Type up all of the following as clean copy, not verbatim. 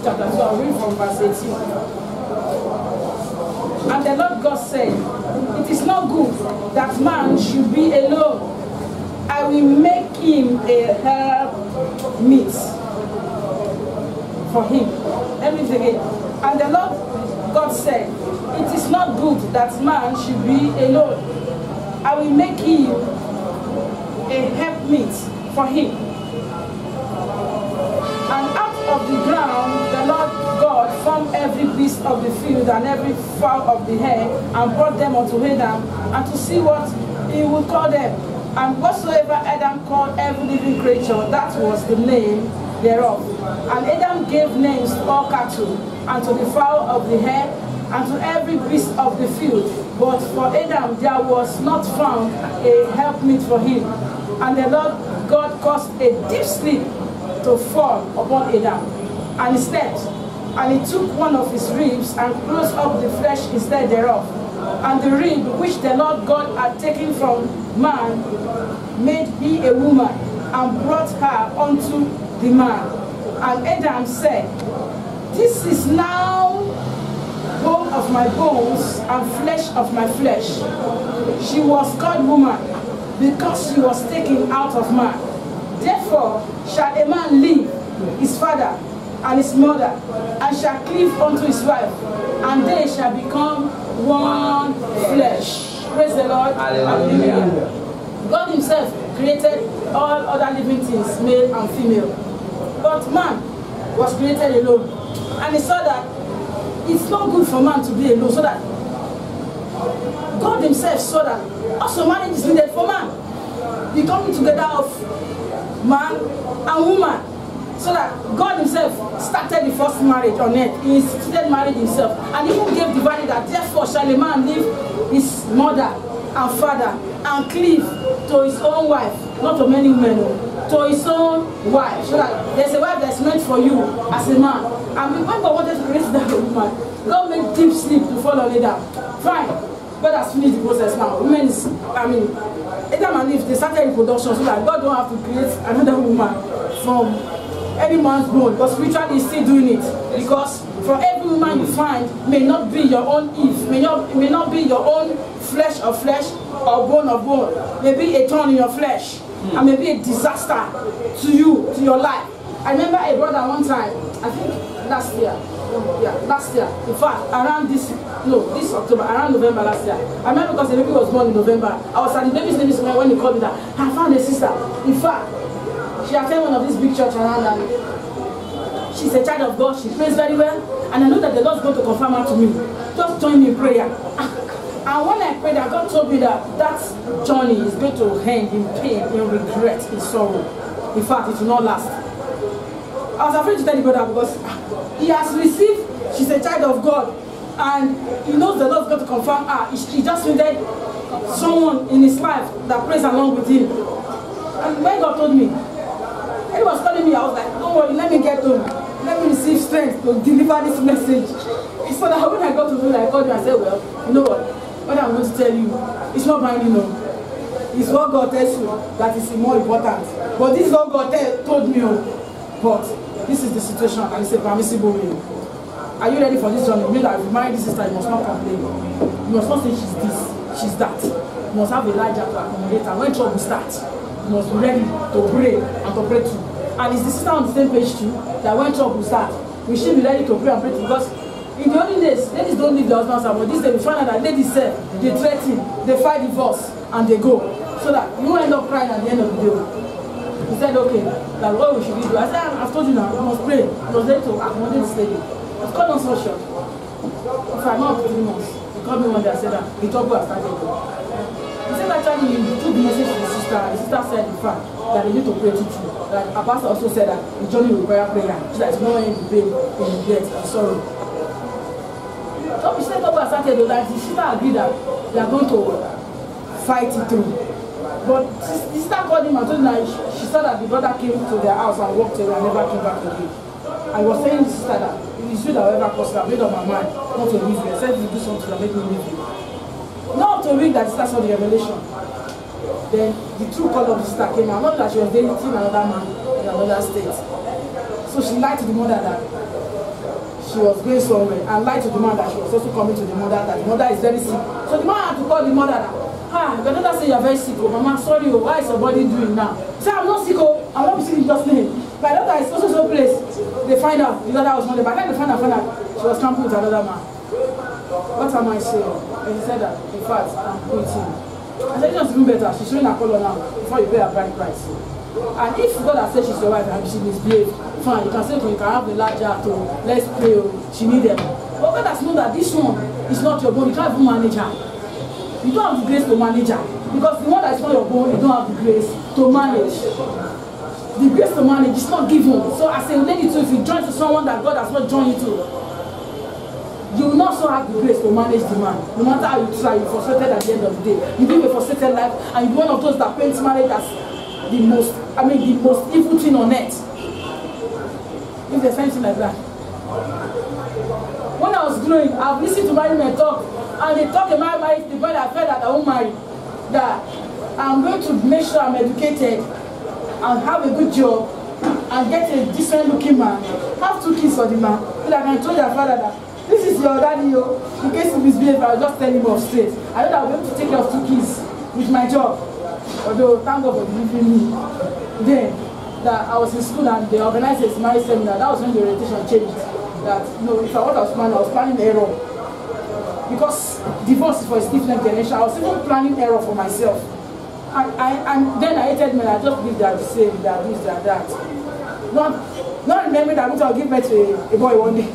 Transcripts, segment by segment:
Genesis chapter 2, I'll read from verse 18. And the Lord God said, it is not good that man should be alone. I will make him a help meet for him. Let me read again. And the Lord God said, it is not good that man should be alone. I will make him a helpmeet for him. And out of the ground the Lord God formed every beast of the field and every fowl of the air, and brought them unto Adam, and to see what he would call them. And whatsoever Adam called every living creature, that was the name thereof. And Adam gave names to all cattle, and to the fowl of the air, and to every beast of the field. But for Adam there was not found a helpmeet for him. And the Lord God caused a deep sleep to fall upon Adam, and he slept. And he took one of his ribs and closed up the flesh instead thereof. And the rib which the Lord God had taken from man made he a woman, and brought her unto the man. And Adam said, this is now bone of my bones and flesh of my flesh. She was called woman, because she was taken out of man. Therefore shall a man leave his father and his mother, and shall cleave unto his wife, and they shall become one flesh. Praise the Lord. Hallelujah. God himself created all other living things, male and female. But man was created alone. And he saw that it's not good for man to be alone, so that God himself saw that also marriage is needed for man. The coming together of man and woman, so that God himself started the first marriage on earth. He instituted marriage himself, and even gave the value that therefore shall a man leave his mother and father and cleave to his own wife, not to many women, to his own wife, so that there's a wife that's meant for you as a man. And when God wanted to create that woman, God made deep sleep to fall on Adam. Fine, God has finished the process now. Women is, Adam and Eve, they started reproduction, so that God don't have to create another woman from any man's bone, but spiritually he's still doing it. Because for every woman you find may not be your own Eve, may not be your own flesh of flesh or bone of bone, may be a thorn in your flesh, and may be a disaster to you, to your life. I remember a brother one time, I think last year, in fact, around this October, around November last year. I remember because the baby was born in November. I was at the baby's name when he called me that I found a sister. In fact, she attended one of these big church around, and she's a child of God. She prays very well, and I know that the Lord's going to confirm her to me. Just join me in prayer. And when I prayed, God told me that that journey is going to end in pain, in regret, in sorrow. In fact, it will not last. I was afraid to tell the brother because he has received, she's a child of God, and he knows the Lord's going to confirm her. He just needed someone in his life that prays along with him. And when God told me, he was telling me, I was like, don't worry, let me get home. Let me receive strength to deliver this message. So that when I got to do, I called you and said, well, you know what I'm going to tell you, it's not binding, no. It's what God tells you that is more important. But this is what God told me, but this is the situation, and it's a permissible way. Are you ready for this journey? You mean that if you marry this sister, you must not complain. You must not say she's this, she's that. You must have a Elijah to accommodate, and when trouble starts, you must be ready to pray and to pray too. And is the sister on the same page too, that when trouble starts, we should be ready to pray and pray too? Because in the olden days, ladies don't leave the husband's house, but this day we find out that ladies say, they threaten, they fight divorce, and they go. So that you won't end up crying at the end of the day. He said, okay, like what we should do? I said, I've told you now, you must pray. He was ready to accommodate this lady. It's called on so short. If I'm not 3 months, he called me one day and said that the trouble has started. He said actually he took the message to the sister, and the sister said in fact that they need to pray too. That our pastor also said that the journey will require prayer, so that it's not going to be in death and sorrow. So we said trouble has started, that the sister agreed that they are going to fight it through. But the sister called him and told him that she saw that the brother came to their house and walked away and never came back again. I was saying to the sister that it is you that will ever cause, I made up my mind not to leave you, except you do something that make me leave you. Not to read that the sister saw the revelation. Then the true color of the sister came out, not that she was dating another man in another state. So she lied to the mother that she was going somewhere and lied to the man that she was also coming to the mother, that the mother is very sick. So the man had to call the mother that, your daughter say you're very sick, oh, mama, sorry, oh, why is your body doing now? Say, I'm not sick, oh, I'm not sick in just name. My daughter is also so place. They find out, the daughter was not there. By the time they find out, she was camping with another man. What am I saying? And he said that, in fact, I'm quitting. I said, it's even better. She's showing her color now before you pay her bride price. And if God has said she's your wife and she misbehaved, fine, you can say, you can have a large heart, let's pray, she needs them. But God has known that this one is not your bone, you can't even manage her. You don't have the grace to manage her. Because the one that is not your bone, you don't have the grace to manage. The grace to manage is not given. So as a lady too, if you join to someone that God has not joined you to, you will not so have the grace to manage the man. No matter how you try, you're frustrated at the end of the day. You live a frustrated life and you're one of those that paints marriage as the most evil thing on earth. If there's anything like that. When I was growing, I've listened to married men talk, and they talk about marriage, the boy that felt that I won't marry, that I'm going to make sure I'm educated and have a good job and get a decent looking man, have 2 kids for the man, so that I can tell their father that this is your daddy, in case you misbehave, I'll just tell him off straight. I know that I'll be able to take care of 2 kids with my job. Although, thank God for delivering me. Then, that I was in school and they organized a marriage seminar. That was when the orientation changed. That, if I was planning error. Because divorce is for a stiff-necked generation. I was even planning error for myself. And then I hated men. I just believed that the same, that this, that. Not remembering that I'll give birth to a boy one day.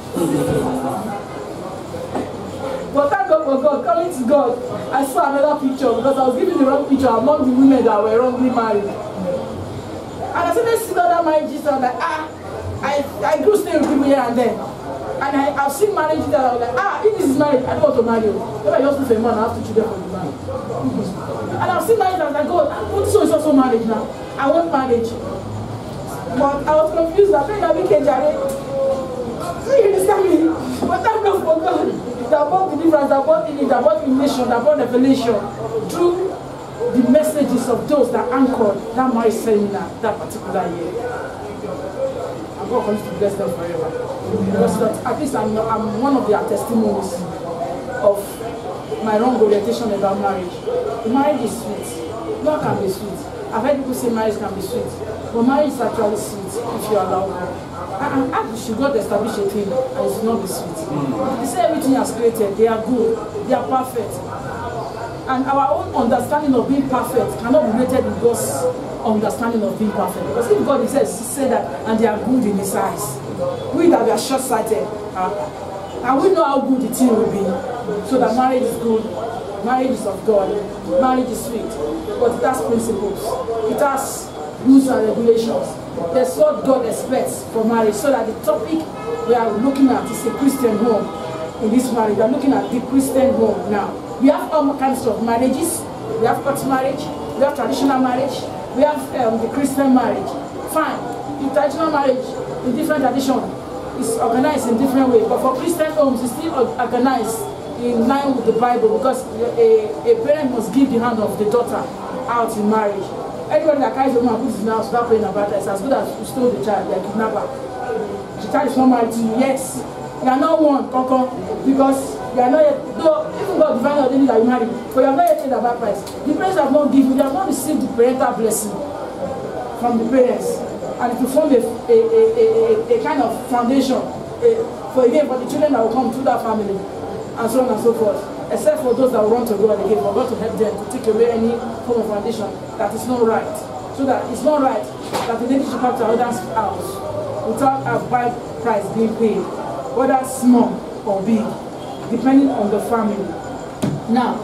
But thank God for God, coming to God, I saw another picture because I was given the wrong picture among the women that were wrongly married. And I started seeing other marriages and I was like, I grew stay with people here and there. And I've seen marriages that I was like, if this is marriage, I don't want to marry you. If I just look for a man, I have 2 children for the man. And I've seen marriages that I was like, God, this one is also marriage now. I want marriage. But I was confused that when I became Jare, so you understand me? But thank God for God. That brought deliverance, that brought healing, that brought illumination, that brought revelation through the messages of those that anchored that marriage seminar that particular year. And God continues to bless them forever. Because at least I'm one of their testimonies of my wrong orientation about marriage. Marriage is sweet. Love can be sweet. I've heard people say marriage can be sweet. But marriage is actually sweet if you allow her. And should God establish a thing and it should not be sweet. They say everything He has created, they are good, they are perfect. And our own understanding of being perfect cannot be related with God's understanding of being perfect. Because if God said that and they are good in His eyes, we that we are short-sighted, and we know how good the thing will be. So that marriage is good, marriage is of God, marriage is sweet, but it has principles, it has rules and regulations. That's what God expects for marriage, so that the topic we are looking at is a Christian home. In this marriage, we are looking at the Christian home now. We have all kinds of marriages. We have court marriage, we have traditional marriage, we have the Christian marriage. Fine, the traditional marriage in different tradition is organized in different ways, but for Christian homes, it's still organized in line with the Bible, because a parent must give the hand of the daughter out in marriage. Anybody that carries a woman who puts in the house without praying about it, it's as good as you stole the child, like kidnapper. The child is not married to you. Yes, you are not one, because you are not yet, though even God divine ordained that you marry, but you have not yet paid the bad price. The parents have not given, they have not received the parental blessing from the parents. And it will form a kind of foundation for the children that will come through that family, and so on and so forth. Except for those that will run to God again, for God to help them to take away any form of foundation that is not right. So that it's not right that the lady should come to another house without a bride price being paid, whether small or big, depending on the family. Now,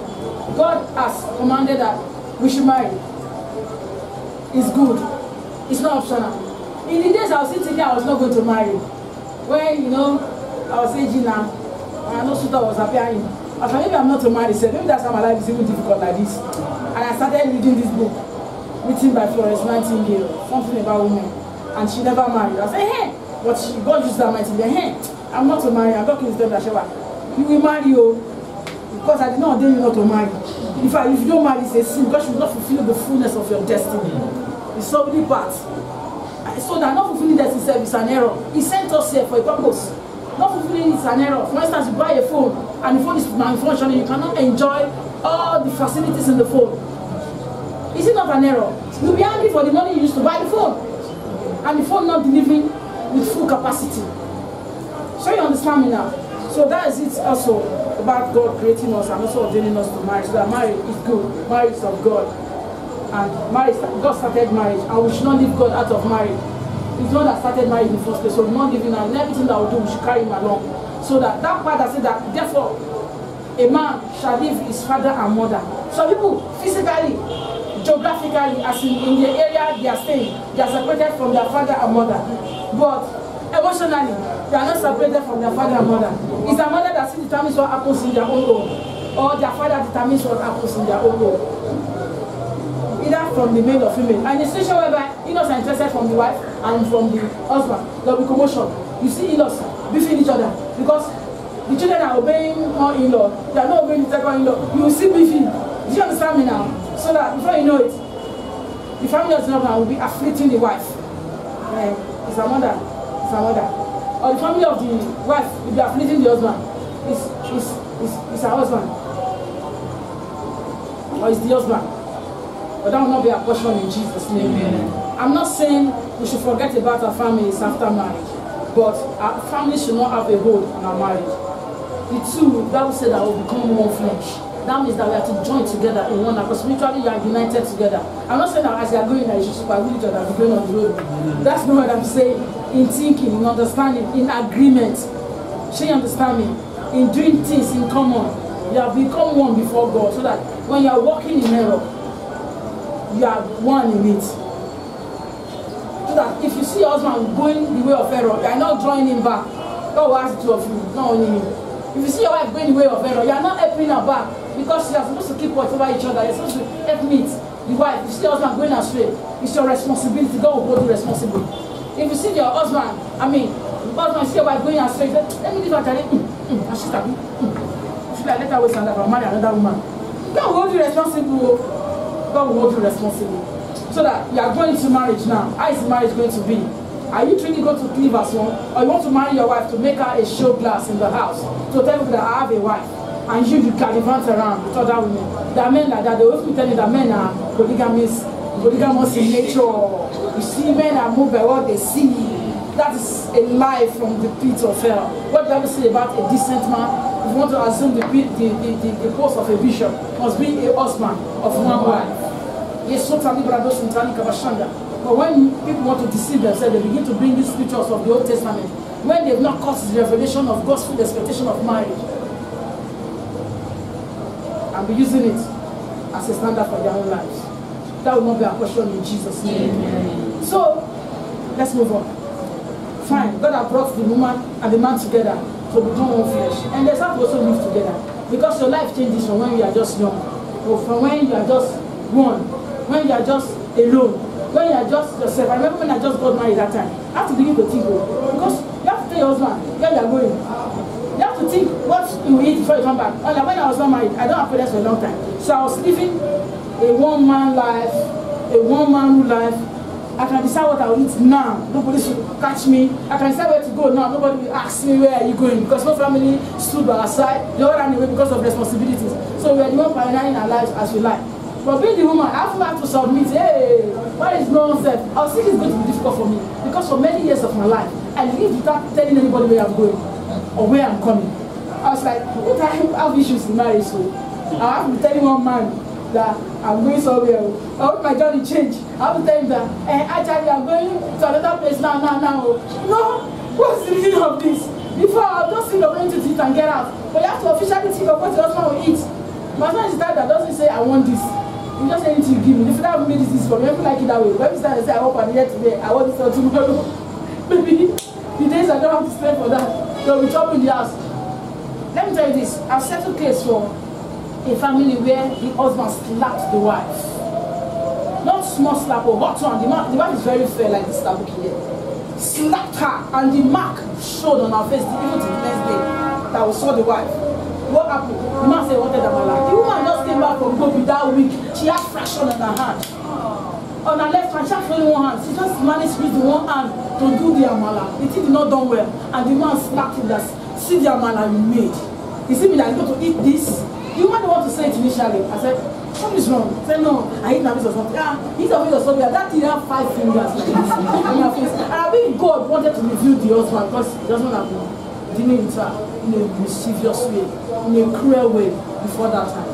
God has commanded that we should marry. It's good. It's not optional. In the days I was thinking I was not going to marry, when I was aging now, and no suitor was appearing. I thought maybe I'm not to marry, so maybe that's how my life is even difficult like this. And I started reading this book, written by Florence Nightingale, something about women, and she never married. I said, hey, but God used that mighty day. Hey, I'm not to marry. I'm talking to them that you will marry, because I did not ordain you not to marry. If you don't marry, it's a sin, because you will not fulfill the fullness of your destiny. It's so many parts. So that not fulfilling destiny is an error. He sent us here for a purpose. Not fulfilling is an error. For instance, you buy a phone and the phone is malfunctioning, you cannot enjoy all the facilities in the phone. Is it not an error? You'll be angry for the money you used to buy the phone, and the phone not delivering with full capacity. So you understand me now? So that is it also about God creating us and also ordaining us to marriage. So that marriage is good, marriage is of God. And marriage, God started marriage, and we should not leave God out of marriage. It's not that started marriage in the first place, so we're not living, and everything that we do, we should carry him along. So that part that said that, therefore, a man shall leave his father and mother. So people, physically, geographically, as in the area they are staying, they are separated from their father and mother. But emotionally, they are not separated from their father and mother. It's their mother that still determines what happens in their own home, or their father determines what happens in their own home. Either from the male or female. And in a situation whereby in-laws are interested from the wife and from the husband, there will be commotion. You see in-laws beefing each other because the children are obeying one in-law, they are not obeying the second in-law. You will see beefing. Do you understand me now? So that before you know it, the family husband will be afflicting the wife. It's her mother. It's her mother. Or the family of the wife will be afflicting the husband. It's her husband. Or it's the husband. But that will not be our portion in Jesus' name. Amen. I'm not saying we should forget about our families after marriage, but our families should not have a hold on our marriage. The two, the Bible said that will become one flesh. That means that we have to join together in one, because spiritually you are united together. I'm not saying that as you are going, that you should supervise each other and be going on the road. That's not what I'm saying. In thinking, in understanding, in agreement. Should you understand me? In doing things in common. You have become one before God, so that when you are walking in error, you are one in it. So that if you see your husband going the way of error, you are not drawing him back. God will ask the two of you, not only him. If you see your wife going the way of error, you are not helping her back, because you are supposed to keep watch over each other. You're supposed to help meet the wife. If you see your husband going astray, it's your responsibility. God will hold you responsible. If you see your husband, the husband see your wife going astray, let me leave her telling and she's like, should I let her wait and marry another woman? God will hold you responsible. God will hold you responsible. So that you are going to marriage now. How is marriage going to be? Are you truly going to live as one? Or you want to marry your wife to make her a show glass in the house? To tell people that I have a wife. And you gallivant around with other women. There are men like that. They always be telling you that men are polygamous in nature. You see, men are moved by what they see. That is a lie from the pit of hell. What do you say about a decent man? If you want to assume the post of a bishop, must be a husband of one wife. But when people want to deceive themselves, they begin to bring these scriptures of the Old Testament when they've not caused the revelation of God's full expectation of marriage, and be using it as a standard for their own lives. That will not be our question in Jesus' name. Amen. So, let's move on. Fine, God has brought the woman and the man together to become one flesh. And they have to also live together. Because your life changes from when you are just young, or from when you are just one, when you are just alone, when you are just yourself. I remember when I just got married that time, I have to begin to think, because you have to tell your husband where you are going. You have to think what you will eat before you come back. And when I was not married, I don't have parents for a long time. So I was living a one-man life, a one-man life. I can decide what I will eat now. Nobody should catch me. I can decide where to go now. Nobody will ask me where are you going, because no family stood by our side. They all ran away because of responsibilities. So we are the one pioneering our lives as we like. But being the woman, I have to submit. Hey, what is nonsense? I was thinking it's going to be difficult for me, because for many years of my life, I lived without telling anybody where I'm going or where I'm coming. I was like, what I have issues in marriage, so I have to be telling one man that I'm going somewhere. I hope my journey change. I have to tell him that, actually I'm going to another place now. No, what's the meaning of this? Before I'll just think of going to eat and get out. But you have to officially think of what your husband will eat. My husband is the type that doesn't say I want this. You just say anything you give me. If you don't made this for me, I feel like it that way. When you start to say I hope I'm here today, I want this for tomorrow. Maybe the days I don't have to spend for that, they'll be chopping the house. Let me tell you this, I've settled case for a family where the husband slapped the wife. Not small slap or hot one. The wife is very fair like this tabuki here. Slapped her and the mark showed on her face even to the next day that we saw the wife. What happened? The man said, what did I like? The woman just came back from Gobi that week. She had fraction on her hand. On her left hand, she had only one hand. She just managed to use the one hand to do the amala. The thing did not done well. And the man slapped him that, see the amala you made. You see me that I'm going to eat this? You might want to say it initially. I said, what is wrong? I said, no, I eat my piece of something. Eat a piece of something. That thing had 5 fingers like this on your face. And I think God wanted to reveal the husband because he doesn't have dealing with her in a mischievous way, in a cruel way before that time.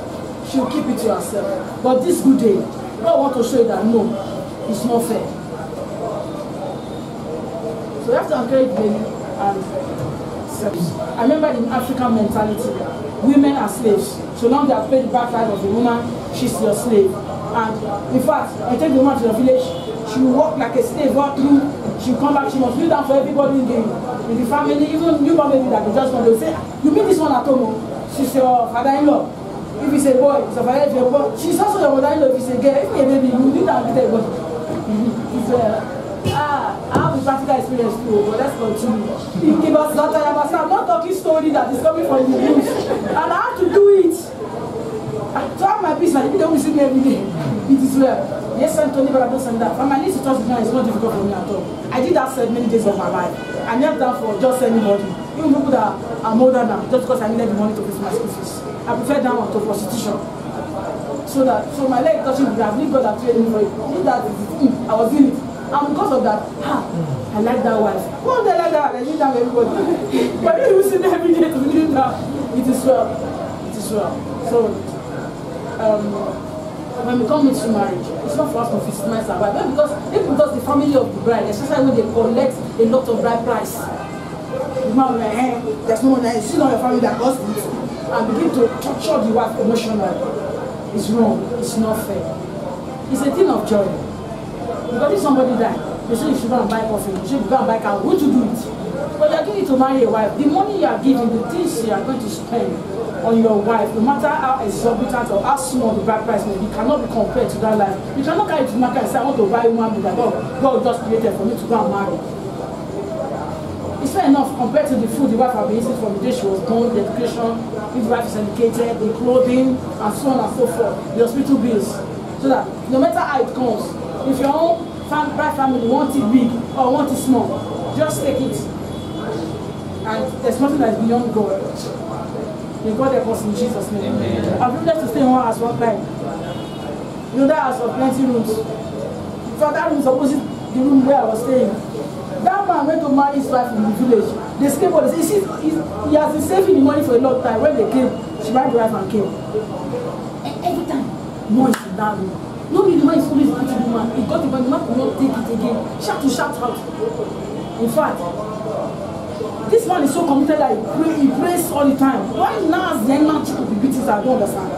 She'll keep it to herself. But this good day, God wants to show you that no, it's not fair. So you have to encourage men and sex. I remember in African mentality, women are slaves. So long they have paid the back side of the woman, she's your slave. And in fact, I take the woman to the village, she will walk like a slave, walk through, she will come back, she must kneel down for everybody in the family, even newborn baby that they just want, they will say, you meet this one at home, she's your father-in-law. If it's a boy, it's a father-in-law. She's also your mother-in-law if it's a girl. If it's a baby, you need that with a boy. I have a practical experience too, but let's continue. I'm not talking story that is coming from the news. And I have to do it. To have my peace, if you don't see me every day, it is well. Yes, Anthony, but I don't send that. For my niece to trust me, it's not difficult for me at all. I did that many days of my life. I knelt down for just anybody. Even people that are older now, just because I needed the money to pay for my school fees. I prefer that one to prostitution. So my leg touching the ground, leave God that trained me for it. I was doing it. And because of that, I like that wife. Well, they like that, I need that everybody. But you see every day to believe that it is well. It is well. So, when we come into marriage, it's not for us to victimize our wife. Because the family of the bride, especially when they collect a lot of bride price, the man will like, there's no one there, it's not your family that costs it. And begin to torture the wife emotionally. It's wrong. It's not fair. It's a thing of joy. Because if somebody died, they say you should go and buy coffee, you should go and buy car. Would you do it? But you're going to marry a wife. The money you are giving, the things you are going to spend on your wife, no matter how exorbitant or how small the bride price may be, cannot be compared to that life. You cannot carry it to the market and say, I want to buy a woman that God just created for me to go and marry. It's fair enough compared to the food the wife has been eating from the day she was born, the education, if the wife is educated, the clothing, and so on and so forth, the hospital bills. So that no matter how it comes, if your own bride family want it big or want it small, just take it. And there's nothing that is beyond God. May God help us in Jesus' name. Amen. I'm privileged to stay in one house one time. You know that house of plenty rooms. So that room is opposite the room where I was staying. That man went to marry his wife in the village. They escaped all this. He has been saving the money for a long time. When they came, she married the wife and came. And every time, noise in that room. Nobody, the man is always beating the man. He got it, but the man could not take it again. She had to shout out. In fact, this man is so committed that he prays all the time. Why now is the young to be beaten? I don't understand.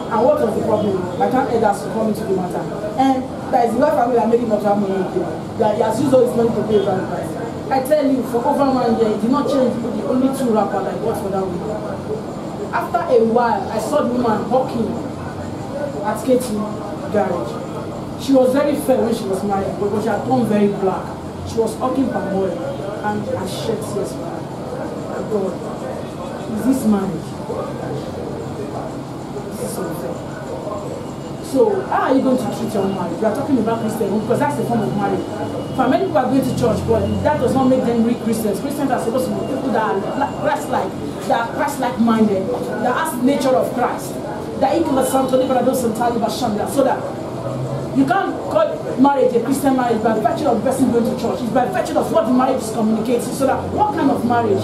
And what was the problem? I can't add us to come into the matter. And that is the wife family that made him not have money. That he has used all his money to pay the price. I tell you, for over 1 year, he did not change the only 2 wrappers that he bought for that week. After a while, I saw the woman walking at Katie garage. She was very fair when she was married, but she had turned very black. She was hawking palm oil and I shed tears for her. God, is this marriage? This is unfair. So, how are you going to treat your marriage? We are talking about Christian because that's the form of marriage. For many people are going to church, but that does not make them real Christians. Christians are supposed to be people that are Christ-like, that are Christ-like minded, that has the nature of Christ. So that you can't call marriage a Christian marriage by virtue of the person going to church. It's by virtue of what the marriage is communicating. So that what kind of marriage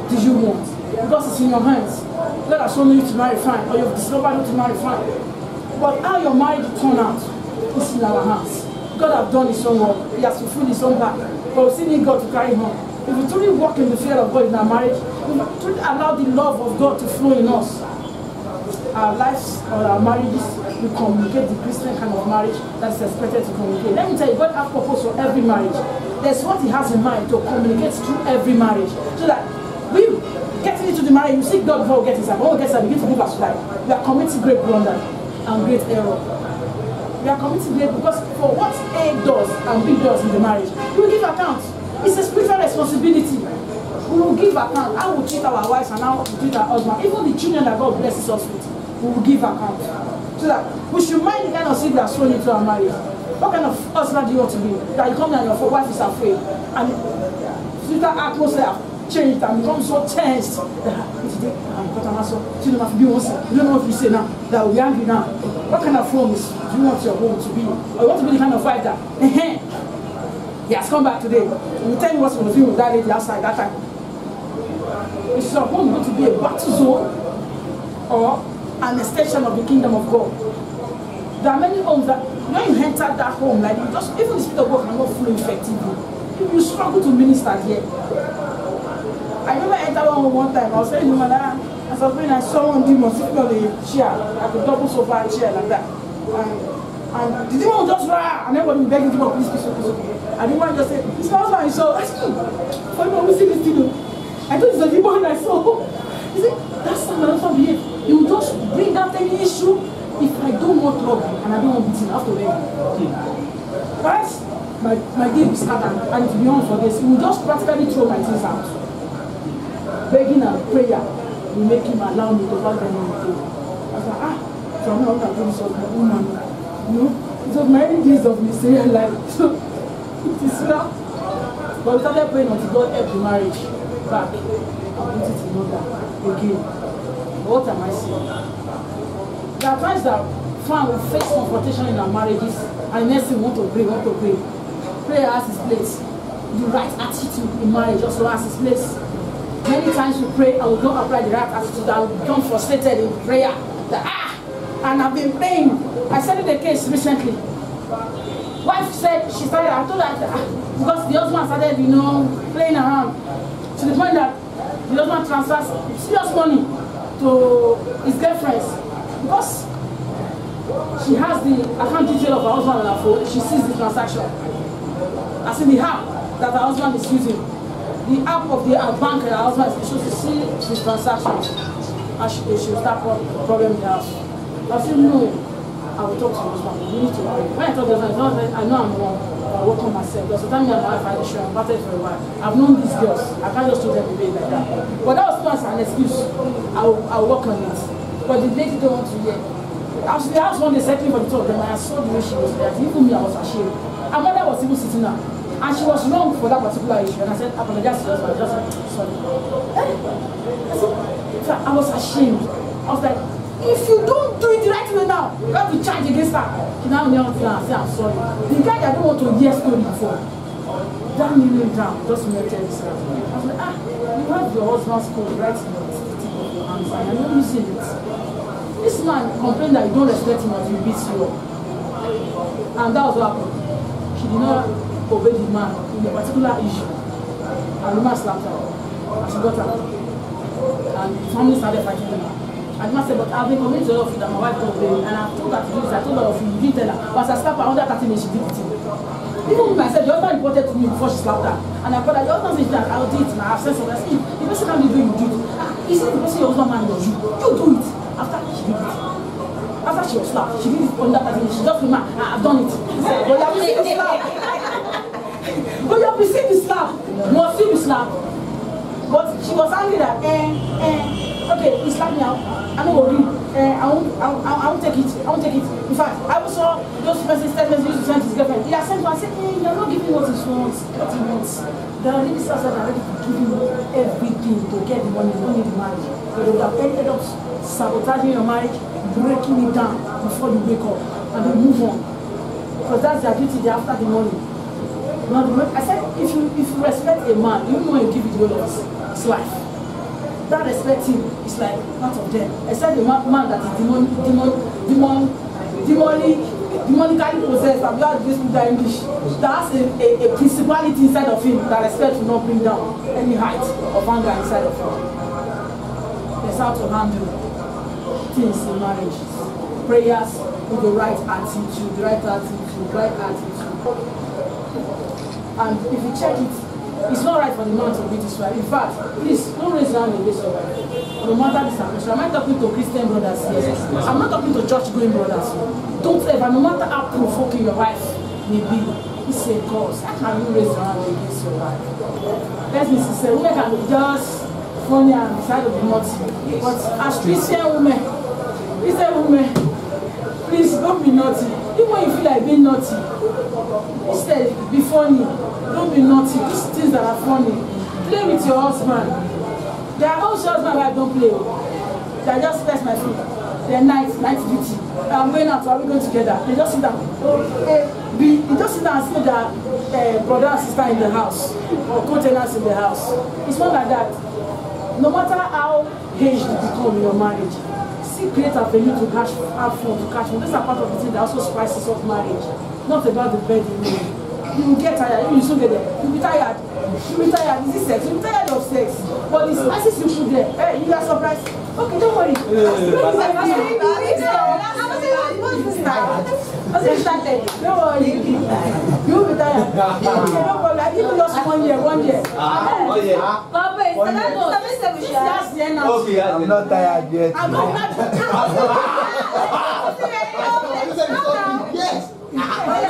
do you want? Because it's in your hands. God has shown you to marry fine, or you've discovered you to marry fine. But how your marriage turn out is in our hands. God has done his own work. He has fulfilled his own back. But we still need God to carry him on. If we truly walk in the fear of God in our marriage, if we truly allow the love of God to flow in us, our lives or our marriages will communicate the Christian kind of marriage that's expected to communicate. Let me tell you, God has purpose for every marriage. There's what he has in mind to communicate through every marriage. So that we getting into the marriage, you seek God before we get inside. When we get inside, begin to move as life. We are committing great blunder and great error. We are committing great because for what A does and B does in the marriage, we will give account. It's a spiritual responsibility. We will give account how we treat our wives and how we treat our husband, even the children that God blesses us with. we will give account. So that we should mind the kind of seed we are sowing into our marriage. What kind of husband do you want to be? That you come there and your wife is afraid. And that atmosphere changed and become so tense. You don't know what you say now. That will be angry now. What kind of home do you want your home to be? Or you want to be the kind of wife that he has come back today. He will tell you what's going to do with that lady outside that time. Is your home going to be a battle zone or an extension of the kingdom of God? There are many homes that when you enter that home, like you just even the spirit of God cannot flow effectively. You struggle to minister here. I remember entering one time. I was saying, I was praying, I saw one demon sitting on a chair, like a double sofa chair like that. And the demon would just rah, and everybody would beg the demon, please. And the demon just said, it's not my soul. I said, for you to see this thing. I thought it's a demon I saw. He said, that's how my husband behaves. He will just bring out any issue. If I don't want trouble and I don't want beating, I have to beg him. Right? My day is scattered, and to be honest for this, he will just practically throw my things out. Begging and prayer will make him allow me to back them on the table. I was like, so I'm not going to do this with my woman. You know? It was my early days of ministerial life. So it is now. But we started praying until God helped the marriage back and put it in order again. What am I saying? There are times that will face confrontation in our marriages, and next thing we want to pray. Prayer has its place. The right attitude in marriage also has its place. Many times we pray and we don't apply the right attitude and we become frustrated in prayer. And I've been praying. I studied the case recently. Wife said she started, I told her because the husband started, playing around to the point that the husband transfers serious money to his girlfriends because she has the account detail of her husband on her phone. She sees the transaction. As in the app that her husband is using. The app of the bank her husband is using to see his transactions. And she will start problem in the house. I said, no, I will talk to your husband. You need to pray. When I talk to your husband, I know I'm wrong. I work on myself. Because the time me and my wife had a show, I'm battered for a while. I've known these girls. I can't just throw them away like that. But that was not an excuse. I'll work on it. But the lady don't want to hear. I was in the house one day settling for the two of them, and I saw the way she was there. Even me, I was ashamed. Her mother was even sitting there. And she was wrong for that particular issue. And I said, apologize to your husband. I just said, sorry. I was ashamed. I was like, if you don't do it right way now, you have to charge against her. She now knelt down and said, I'm sorry. The guy that I don't want to hear story before, that kneeling down, just melted his hand. I was like, you have your husband's code right in the tip of your hands, and you're not using it. This man complained that you don't respect him until he beats you up. And that was what happened. She did not obey the man in a particular issue. And the man slapped her. And she got her. And the family started fighting her. And the man said, but I've been committed to a lot of you that my wife don't obey me. And I've told her to do this. I told her of you. You didn't tell her. But as I slapped her under 30 minutes, she did it. Even with myself, the husband reported to me before she slapped her. And I thought that the husband said that I'll do it. And I have sense of that. The person can't be doing you do it. Is it the person your husband man or you? You do it. After she did it. After she was slapped, she did it under 30 minutes. She just came out, I've done it. But you have received the slap. But you have received the slap. Must you be slapped? But she was angry that, okay, he slapped me out. I don't worry. I won't take it. I won't take it. In fact, I saw those messages used to send his girlfriend. He has sent her. I said, you're not giving what he wants. What he wants. There are really stars that are ready to give you everything to get the money. You don't need the marriage. So they would have ended up sabotaging your marriage, breaking it down before you wake up, and then move on. Because that's their duty day after the money. I said, if you respect a man, you know you give it the whole of his life. That respect him is like part of them. Except the man that is demonically possessed, and we have this with the English, that has a principality inside of him that respect will not bring down any height of anger inside of him. That's how to handle things in marriage. Prayers with the right attitude. And if you check it, it's not right for the man to beat his wife. In fact, please don't raise your hand against your wife. No matter the circumstance. I'm not talking to Christian brothers here. I'm not talking to church-going brothers. Don't ever, no matter how provoking your wife may be, it's a cause. How can you raise your hand against your wife? Let's be sincere. Women can be just funny and beside of the naughty. But as Christian women women, please don't be naughty. Even when you feel like being naughty, instead, be funny. Don't be naughty. Do things that are funny. Play with your husband. There are also husbands where I don't play. They are just press my foot. They're night duty. I'm going out, so are we going together? They just sit down. They just sit down and see their brother and sister in the house or co-tenants in the house. It's not like that. No matter how aged you become in your marriage, still create a venue to have fun, to catch fun. These are part of the thing that also spices up marriage. Not about the bed alone. You will get tired. You soon get there. You'll be tired. You'll be tired. Is it sex? You'll be tired of sex. But the spices you put there, hey, you are surprised. Okay, don't worry. Don't worry. You'll be tired. Okay, don't worry. I give you just 1 year. 1 year. Okay, I'm not tired yet. I'm not Yes. Don't worry.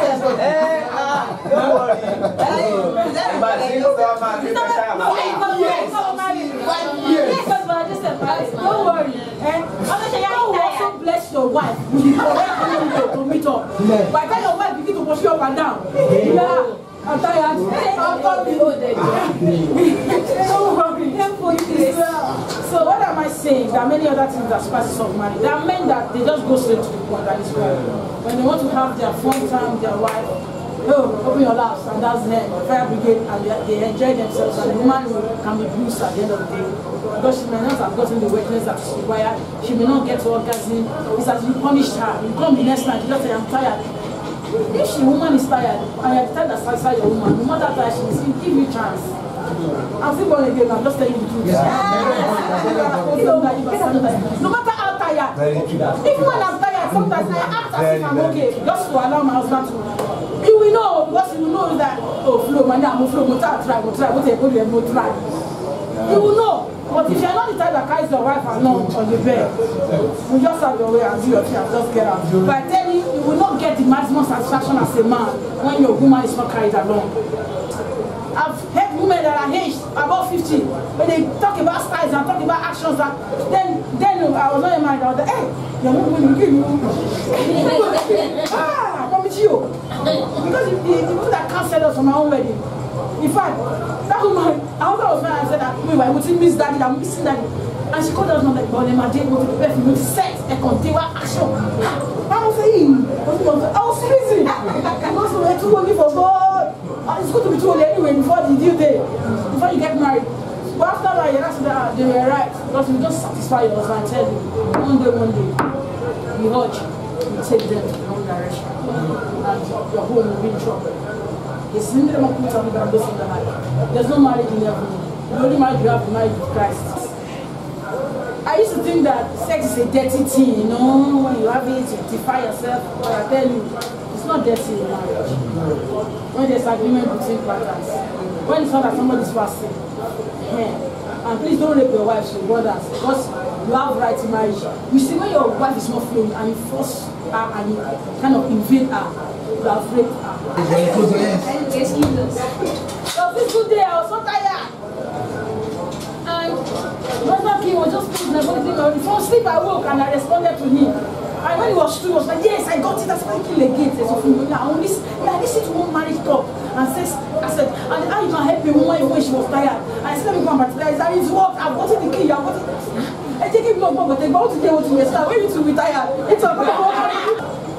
Don't worry. And also bless your wife. You to meet up. By the time your wife begin to push you up and down, yeah, I'm tired. I'm coming. Don't worry. So what am I saying? There are many other things that spices of marriage. There are men that they just go straight to the point and it's well. When they want to have their fun time with their wife, open your laps and that's them, fire brigade, and they enjoy themselves, and the woman can be bruised at the end of the day. Because she may not have gotten the wetness that is required, she may not get to orgasm, it's as you punished her. You come the next night, you just say, I'm tired. If the woman is tired, and you have to satisfy your woman, no matter how tired she is, give you a chance. I'm still going again, I'm just telling you the truth. No matter how tired, even when I'm tired, sometimes I act as if I'm okay, just to allow my husband to. You will know, because you will know that, oh, flow, man, I'm flow, we'll try, what they go there, we'll try. You will know, but if you're not the type that carries your wife along on the bed, you just have your way and do your thing and just get out. But I tell you, you will not get the maximum satisfaction as a man when your woman is not carried along. I've heard women that are aged above 50 when they talk about styles and talk about actions that then I was not in mind. I was like, hey, you're not going to give you. I promise you. Because the people that cancelled us from my own wedding. In fact, that woman, I was when I said that we were to miss daddy, I'm missing daddy. And she called us not like, but they might go to the perfume with sex and continue action. I was saying, I was crazy. Because we were too early for God. It's good to be too early anyway before the due day, before you get married. But after that, you asked that they were right. Because you just satisfy your husband and tell you, one day, we urge, you take them in the wrong direction. And your home will be in trouble. There's no marriage in heaven. The only marriage you have is marriage with Christ. I used to think that sex is a dirty thing, you know, when you have it, you defy yourself. But I tell you, it's not dirty in marriage. When there's agreement between partners, when it's not that somebody's fasting, and please don't rape your wives, your brothers, because you have right to marriage. You see, when your wife is not flowing and you force her and you kind of invade her, you have raped her. So this good day, I was so tired. And Brother King was just putting my body thing. From sleep, I woke and I responded to him. And when he was through, he was like, yes, I got it. That's why I kill again. So I listened to one marriage talk and says, I said, and how you can help a woman when she was tired? And I said, let me go and materialize. And it's worked. I've gotten the key. I've got it. I take him no more, but they go to the yesterday. When you to be tired, it's a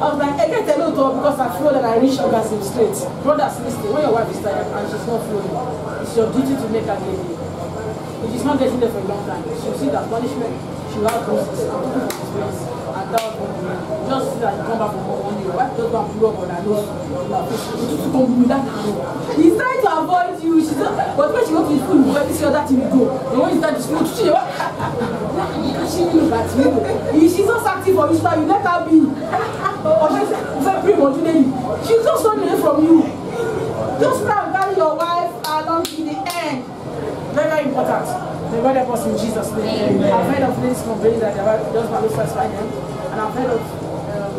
I was like, I get a lot of because I flow that I reach orgasm straight. Brothers, listen, when your wife is tired and she's not flowing, it's your duty to make her get it. If she's not getting there for a long time, she'll see that punishment, she'll have process, and that was one day. Just see that you come back from home one day, your wife just go and pull up on her nose, he's trying to avoid you, she's not, but when she goes to the food, you see other thing you go. And when you start to school, she look at you. She's not active for you, so you let her be. Or she's very prematurely. She's just running away from you. Just try and carry your wife along to the end. Very, very important. May God help us in Jesus' name. I've heard of ladies complaining that their wife does not satisfy them. And I've heard of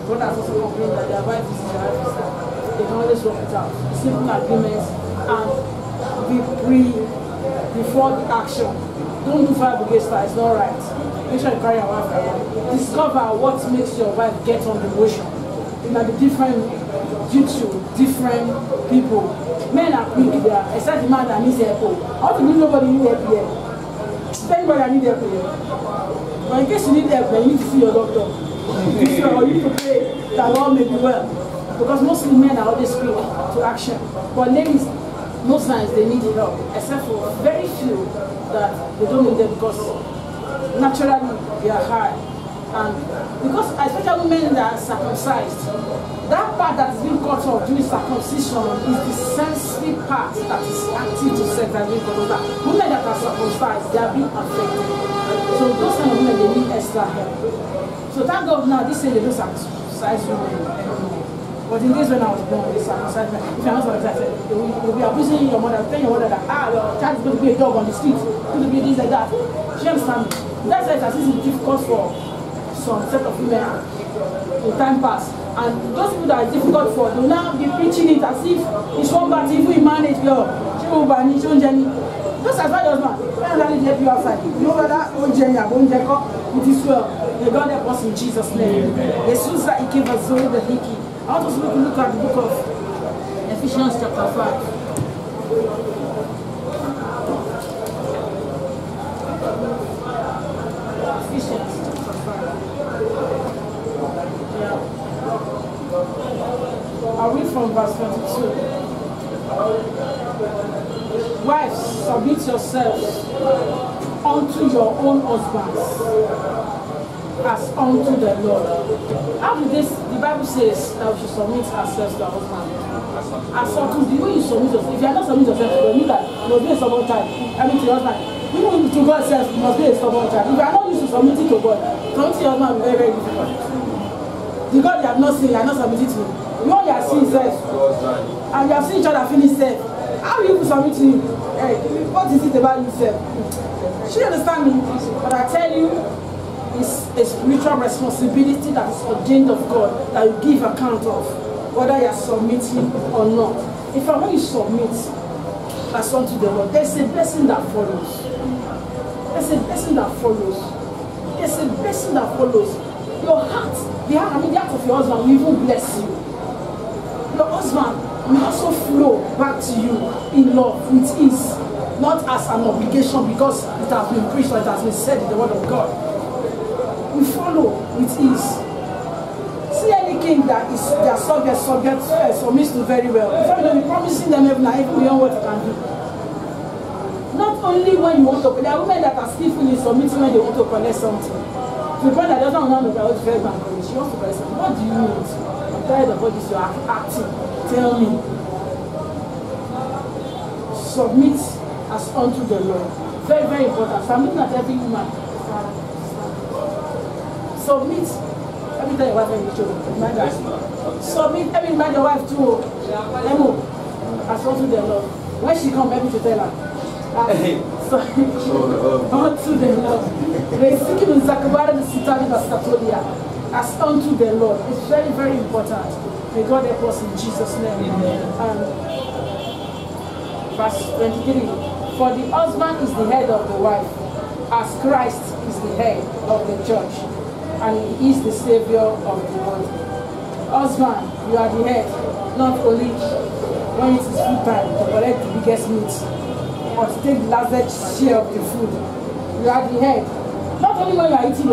brothers also complaining that their wife is their wife is there. They can always work it out. Simple agreements and be free before the action. Don't do fire brigade style, it's not right. Make sure you carry your wife around. Discover what makes your wife get on the motion. It might be different due to different people. Men are quick there, except the man that needs help. How to do nobody need help here? Anybody that need help here? But in case you need help, then you need to see your doctor. Or you need to pray that Lord may be well. Because mostly men are always quick to action. But ladies, most times they need help, except for very few that they don't need them because naturally they are high. And because especially women that are circumcised, that part that is being cut off during circumcision is the sensitive part that is active to sex that is being cut off. Women that are circumcised, they are being affected. So those kind of women, they need extra help. So thank God now, this say they don't circumcise women anymore. But in days when I was born, they circumcised men. If you're not circumcised, you'll be abusing your mother, telling your mother that, your child is going to be a dog on the street, going to be this like that. She understands me. That's why it's difficult for some set of women in time pass. And those people that are difficult for, they will now be preaching it as if it's one bad evil in marriage, yo. Just as well as man, when I help you outside, you know that old Jenny, I'm going to it is well. May God help us in Jesus' name. Jesus that He gave us Zoe the Hickey. I want us to look at the book of Ephesians chapter 5. Ephesians chapter 5. Yeah. I'll read from verse 22. Wives, submit yourselves unto your own husbands as unto the Lord. After this, the Bible says that we should submit ourselves to our husband. As unto the way you submit yourself. If you are not submitting yourself to God, you mean that you must be a stubborn child. I mean to your husband. Even to God says you must be a stubborn child. If you are not used to submitting to God, submitting to your husband will be very, very difficult. The God you have not seen, you are not submitting to him. You know you have seen self. And you have seen each other finish self. How will you submit to him? Hey, what is it about yourself? She understand me, but I tell you, it's a spiritual responsibility that is ordained of God that you give account of, whether you are submitting or not. In fact, when you submit as unto the Lord, there's a blessing that follows. There's a blessing that follows. There's a blessing that follows. Your heart, the heart of your husband will even bless you. Your husband will also flow back to you in love with ease, not as an obligation because it has been preached or it has been said in the word of God. We follow with ease. See any king that is their submits to very well. In fact, you'll be promising them even beyond what you can do. Not only when you want to, there are women that are skillfully submitting when they want to collect something. To the point that doesn't want to go to very bank. She wants to collect something. What do you need? I'm tired of all this you're acting. Tell me. Submit as unto the Lord. Very, very important. So I'm looking at every woman. Submit. Every time your wife and your children. Submit. Every time your wife too. As unto the Lord. When she comes, maybe to tell her. Unto the Lord. As unto the Lord. It's very, very important. May God help us in Jesus' name. Verse 23. For the husband is the head of the wife, as Christ is the head of the church, and he is the Savior of the world. Husband, you are the head, not only when it is food time to collect the biggest meat, or to take the largest share of the food. You are the head. Not only when you are eating,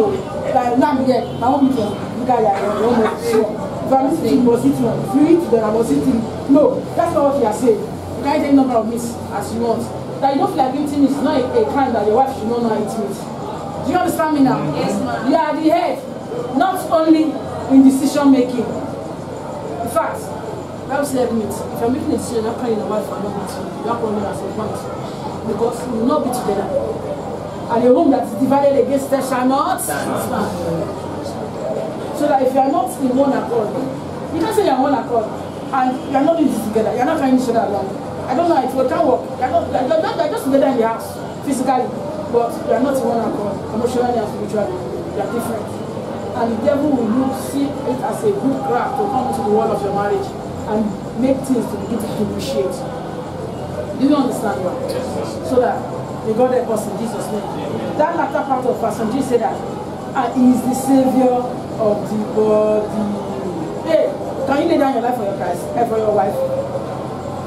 like now I'm here, I want to look at your own sure. If I'm eating, you must eat one. If you eat, then I must eat it. No, that's not what you are saying. You can't eat any number of meats as you want. That you don't feel like eating is not a crime that your wife should not know how to eat meat. Do you understand me now? Yes, ma'am. You are the head, not only in decision making. In fact, I will say meat. If you're making a decision, you're not calling your wife for no meat. You have only as a point. Because you will not be together. And a home that is divided against them shall not stand. So that if you are not in one accord, you can't say you are in one accord and you are not doing this together, you are not carrying each other along. I don't know, it will can't work. You are just together in the house, physically, but you are not in one accord, emotionally and spiritually. You are different. And the devil will see it as a good craft to come into the world of your marriage and make things to begin to depreciate. Do you understand that? So that May God help us in Jesus' name. That latter part of Pastor G said that he is the Savior of the body. Hey, can you lay down your life for your Christ, for your wife?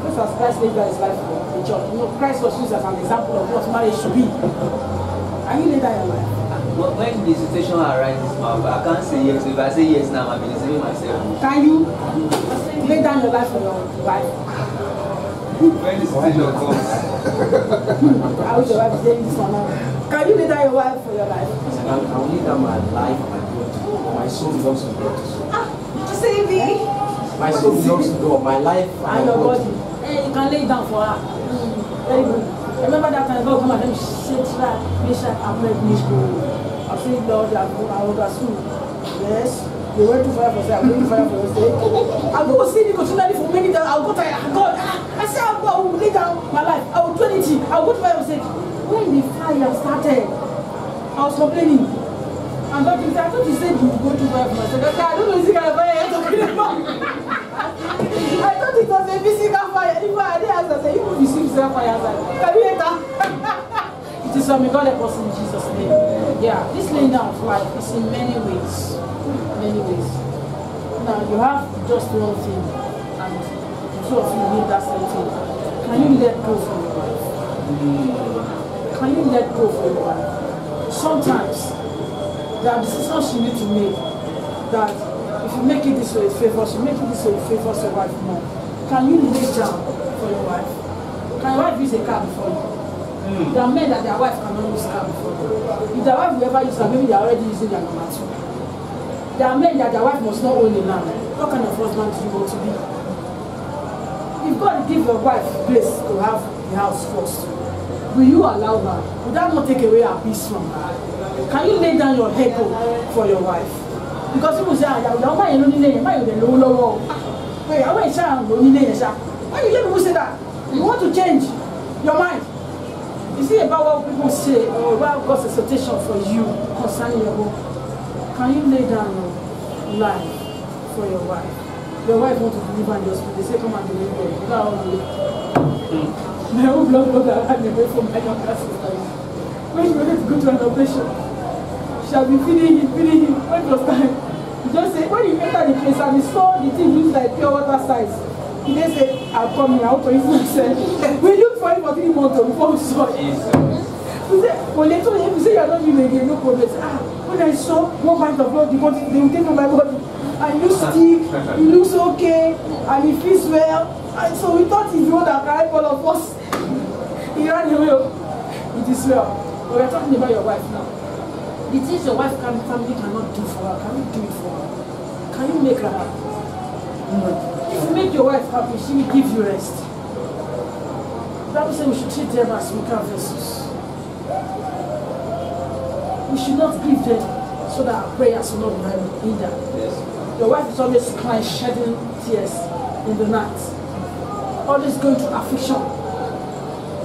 Just as Christ laid down his life for the church. You know, Christ was used as an example of what marriage should be. Can you lay down your life? When the situation arises, I can't say yes. If I say yes now, I'm deceiving myself. Can you lay down your life for your wife? When the situation comes. I wish your wife is saying this one now. Can you lay down your wife for your life? I will lay down my life and my God. My soul belongs to God. Say me. My soul belongs to God. My life and your body. Hey, you can lay down for her. Very good. Remember that time God come and then shake that, Meshach and Abednego. I said, Lord, I understood. Yes. They went to fire for say, I'm going to fire for your sake. I'll go see you continually for many days. I'll go tired. God, I said, I will lay down my life. I will do anything. I'll go to fire for sake. When the fire started, I was complaining. And God said, I thought you said you would go to fire for myself. I said, I don't know the kind of fire you're talking about. I thought it was a physical fire. If I didn't answer, I said, you will receive physical fire. Can you hear that? It is from God help us in Jesus' name. Yeah, this laying down of life is in many ways. Many ways. Now you have just one thing, and two of you need that same thing. Can you let go for your wife? Can you let go for your wife? Sometimes there are decisions you need to make that if you make it this way it favors you, make it this way it favors your wife more. Can you lay down for your wife? Can your wife use a car before you? There are men that their wife cannot use car before you. If their wife will ever use car, maybe they are already using their number 2. There are men that their wife must not own a land. What kind of husband do you want to be? If God give your wife grace to have the house first, will you allow her? Will that not take away her peace from her? Can you lay down your head for your wife? Because people say, why you hear people say that? You want to change your mind. You see about what people say or about God's expectation for you concerning your home. Can you lay down your life for your wife? Your wife wants to deliver in the hospital. They say, come and deliver. You know how to my own blood brother ran away from my younger sister. When she wanted to go to an operation, she had been feeding him. When it was time, he just said, when you enter the place and he saw the thing looks like pure water size, he then said, I'll come here, I'll pray for myself. We looked for him for 3 months before we saw him. He said, well, they told him, he said, you're not doing again, no problem. When I saw 1 pint of blood, they will take from my body. And he looks stiff, he looks okay, and he feels well. And so we thought he's the one that carried all of us. He ran away. It is well. But we're talking about your wife now. The things your wife family cannot do for her, can you do it for her? Can you make her happy? If you make your wife happy, she will give you rest. The Bible says we should treat them as weaker vessels. We should not give them so that our prayers will not be hindered. Yes. Your wife is always crying, shedding tears in the night. Always going through affliction.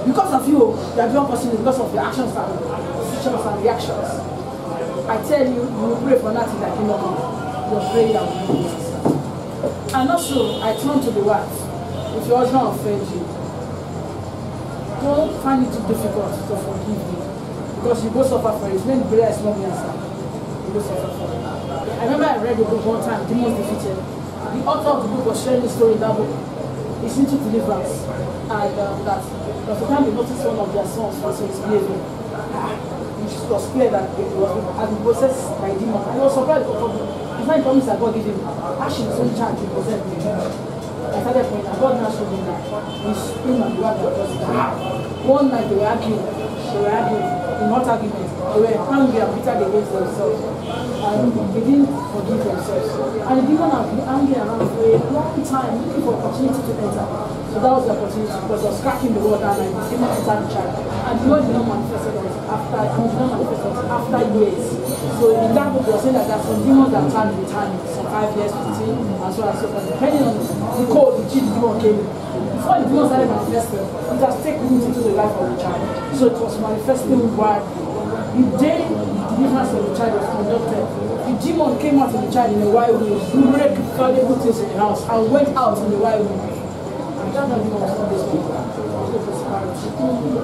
Because of you are doing possible because of your actions and decisions and reactions. I tell you, you will pray for nothing that cannot be. Your prayer will be answered. And also, I turn to the wife. If your husband offends you, don't find it too difficult to forgive you. Because you go suffer for it. When the prayer is not being answered, you go suffer for it. I remember I read the book one time, Demons Defeated. The author of the book was sharing the story in that book. He's into deliverance. And that the time they noticed one of their sons was misbehaving. It was clear that it was having possessed by a demon. And he was surprised because it's not a promise that God gave him. Actually, his own child to possess the demon. I started praying, and God now showed me that he's praying and the word that was there. One night they were arguing in hot argument. They were angry and bitter against themselves. And they didn't forgive themselves. And the demon had been angry around for a long time, looking for opportunity to enter. So that was the opportunity because it was cracking the word down and the demon entered the child. And the Lord did not manifest after years. So in that book, they were saying that there are some demons that turn in time, some 5 years, 15, and so on and so forth. Depending on the code, the demon came in. Before the demon started manifesting, it has taken root into the life of the child. So it was manifesting widely. The day the deliverance of the child was conducted, the demon came out of the child in a wild way, break valuable things in the house, and went out in the wild way. That doesn't want to this people.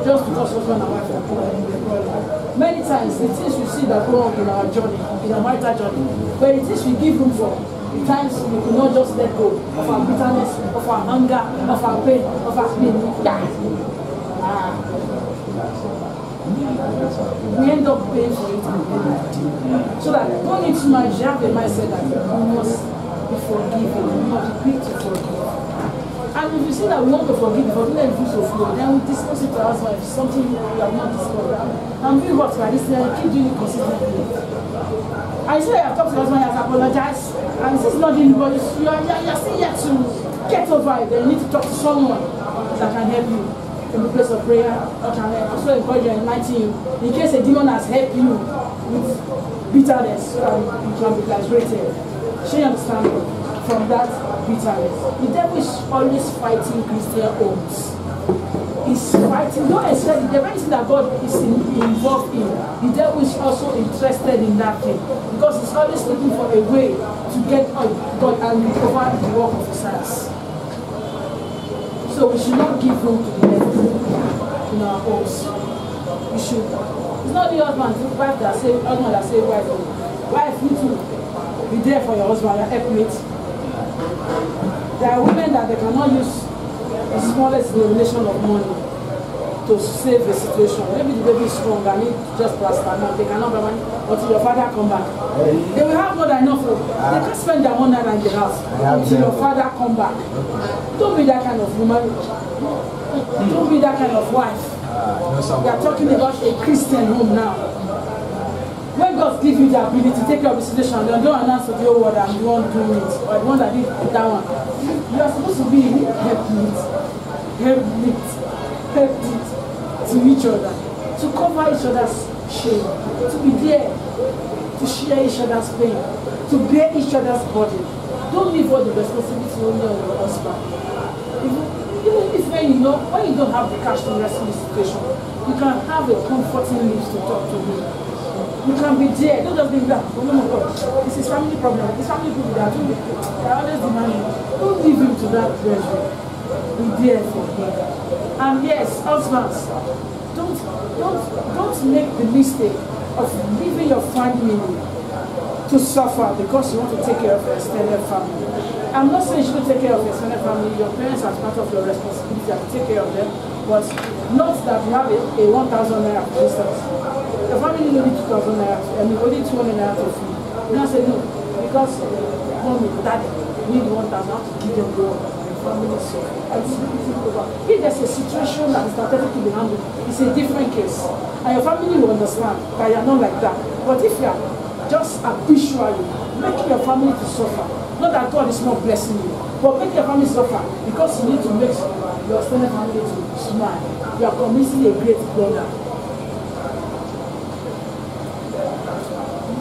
Just because husband and wife are problem. Many times the things we see that go on in our journey, in our marital journey, but the things we give room for, the times we could not just let go of our bitterness, of our anger, of our pain, of our pain. We end up paying for it. So that going into marriage, you have the mindset that you must be forgiven, you must be quick to forgive. And if you see that we want to forgive, forgiveness is to flow, then we discuss it to our husband if it's something we have not discovered. I'm doing what by this thing, keep doing it consistently. I say I have talked to your husband, he has apologized, and this is not doing, but you're still yet to get over it. Then you need to talk to someone that can help you in the place of prayer, or can also encourage you and enlighten you. In case a demon has helped you with bitterness, you can be liberated. She understands from that bitterness. The devil is always fighting Christian homes. He's fighting, don't expect the very thing that God is involved in. The devil is also interested in that thing because he's always looking for a way to get God and recover the work of his hands. So we should not give room to the devil in our homes. We should. It's not the husband, the wife that say, wife, you too. Be there for your husband, your helpmate. There are women that they cannot use the smallest denomination of money to save the situation. Maybe the baby is strong and need just paracetamol. They cannot buy money until your father come back. They will have more than enough. They can spend their 1 night in the house until your father come back. Don't be that kind of woman. Don't be that kind of wife. We are talking about a Christian home now. When God gives you the ability to take care of the situation, don't announce to the whole world I'm the one doing it, or the one that did that one. You are supposed to be helpmeet to each other, to cover each other's shame, to be there, to share each other's pain, to bear each other's burden. Don't leave all the responsibility only on your husband. Even if when you don't have the cash to rescue the situation, you can have a comforting lips to talk to him. You can be there. Don't just be that. Oh my God, this is family problem. It's family people that are always demanding. Don't leave him to that pressure. Be there for him. And yes, husbands, don't make the mistake of leaving your family to suffer because you want to take care of your extended family. I'm not saying you should take care of your extended family. Your parents are part of your responsibility to take care of them, but not that you have a 1,000 naira for instance. Your family need 2,000 naira, and you only 200 naira to feed. You don't say no, because mommy, daddy need 1,000 to give them the family so. If there's a situation that is pathetic to be handled, it's a different case. And your family will understand that you are not like that. But if you are just habitually making your family to suffer, not that God is not blessing you, but make your family suffer because you need to make your extended family to smile. You are committing a great blunder.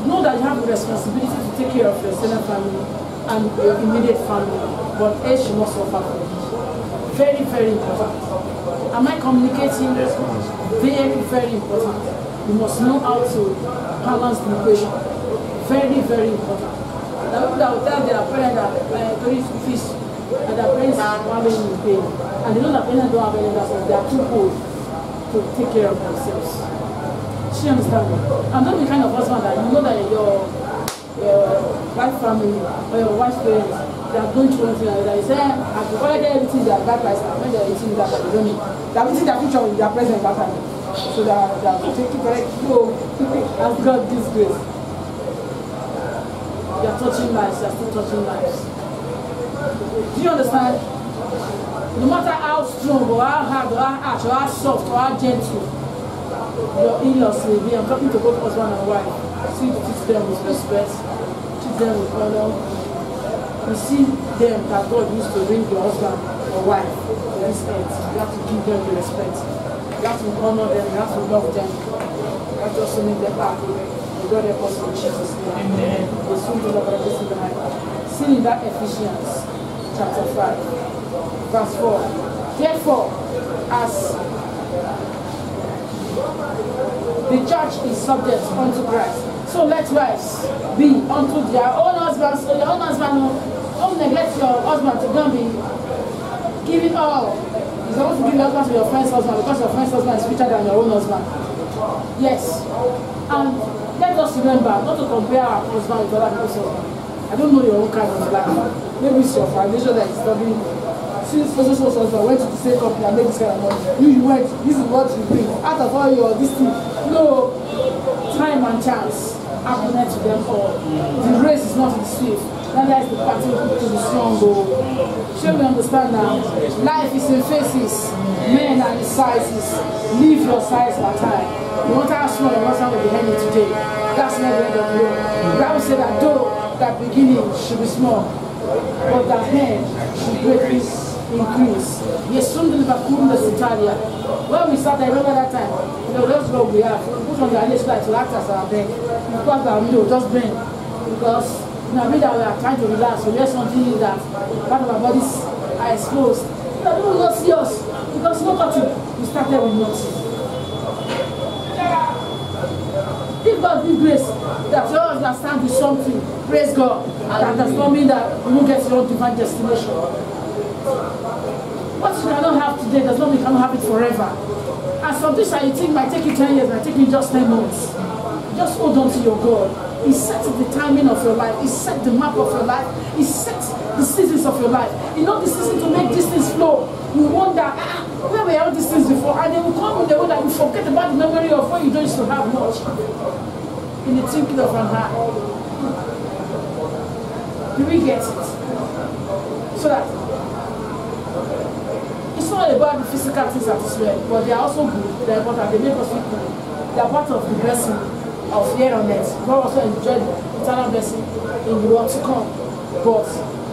Know that you have the responsibility to take care of your extended family and your immediate family, but age should not suffer from it. Very, very important. Am I communicating? Very, very important. You must know how to balance the equation. Very, very important. The people that will tell their parents that fish and their parents are having in pain, and they know that parents don't have any assets, they are too old to take care of themselves. She understands me. And don't be the kind of husband that you know that your wife family or your wife's parents, they are going through anything like that. You say, I've provided everything they are back like when they are eating that, they don't need. They are eating their future with their present back time. So they are taking correct. So, as God gives grace. You are touching lives, you are still touching lives. Do you understand? No matter how strong or how hard or how harsh or how soft or how gentle your in-laws may be, I'm talking to both husband and wife. See, teach them with respect, teach them with honor. You see them that God used to bring your husband or wife to this earth. You have to give them the respect. You have to honor them, you have to love them. You have to also make them happy. God help us in Jesus' name. Amen. The soon do not this in the night. See in that Ephesians chapter 5, verse 4. Therefore, as the church is subject unto Christ, so let wives be unto their own husbands. So your own husband, don't neglect your husband to go and be Giving all. You're supposed to give your husband to your friend's husband because your friend's husband is richer than your own husband. Yes. And let us remember not to compare our husband with other people's husband. I don't know your own kind of life. Maybe it's your foundation that is studying. Since so husband went to the same company and made this kind of money. You went, this is what you bring. Out of all your this thing, no time and chance happen to them all. The race is not the swift. Neither is the battle to the strong. Should we understand now? Life is in phases. Men are in sizes. Live your size by time. No matter how small your husband will be heading today, that's not the end of the road. The Bible said that though that beginning should be small, but that hand should greatly increase. Yes, soon the Bakunda Sitalia. When we started, I remember that time, that's what we have. Put on the eyelash light to act as our bank. Because our window just bend. Because now that we are trying to relax, we wear something that part of our bodies are exposed. People will not see us because nobody. We started with nothing. If God be grace, that you all understand with something, praise God. That does not mean that you won't get your divine destination. What you cannot have today does not mean you cannot have it forever. And some things that you think might take you 10 years, might take you just 10 months. Just hold on to your God. He sets the timing of your life. He set the map of your life. He sets the seasons of your life. You know the season to make these things flow. You wonder, where were all these things before? And they will come in the way that you forget about the memory of when you don't used to have much. In the thinking of an eye. Do we get it? So that it's not about the physical things that is well, but they are also good. They are important. They make us feel good. They are part of the blessing of here on earth. God also enjoyed the eternal blessing in the world to come. But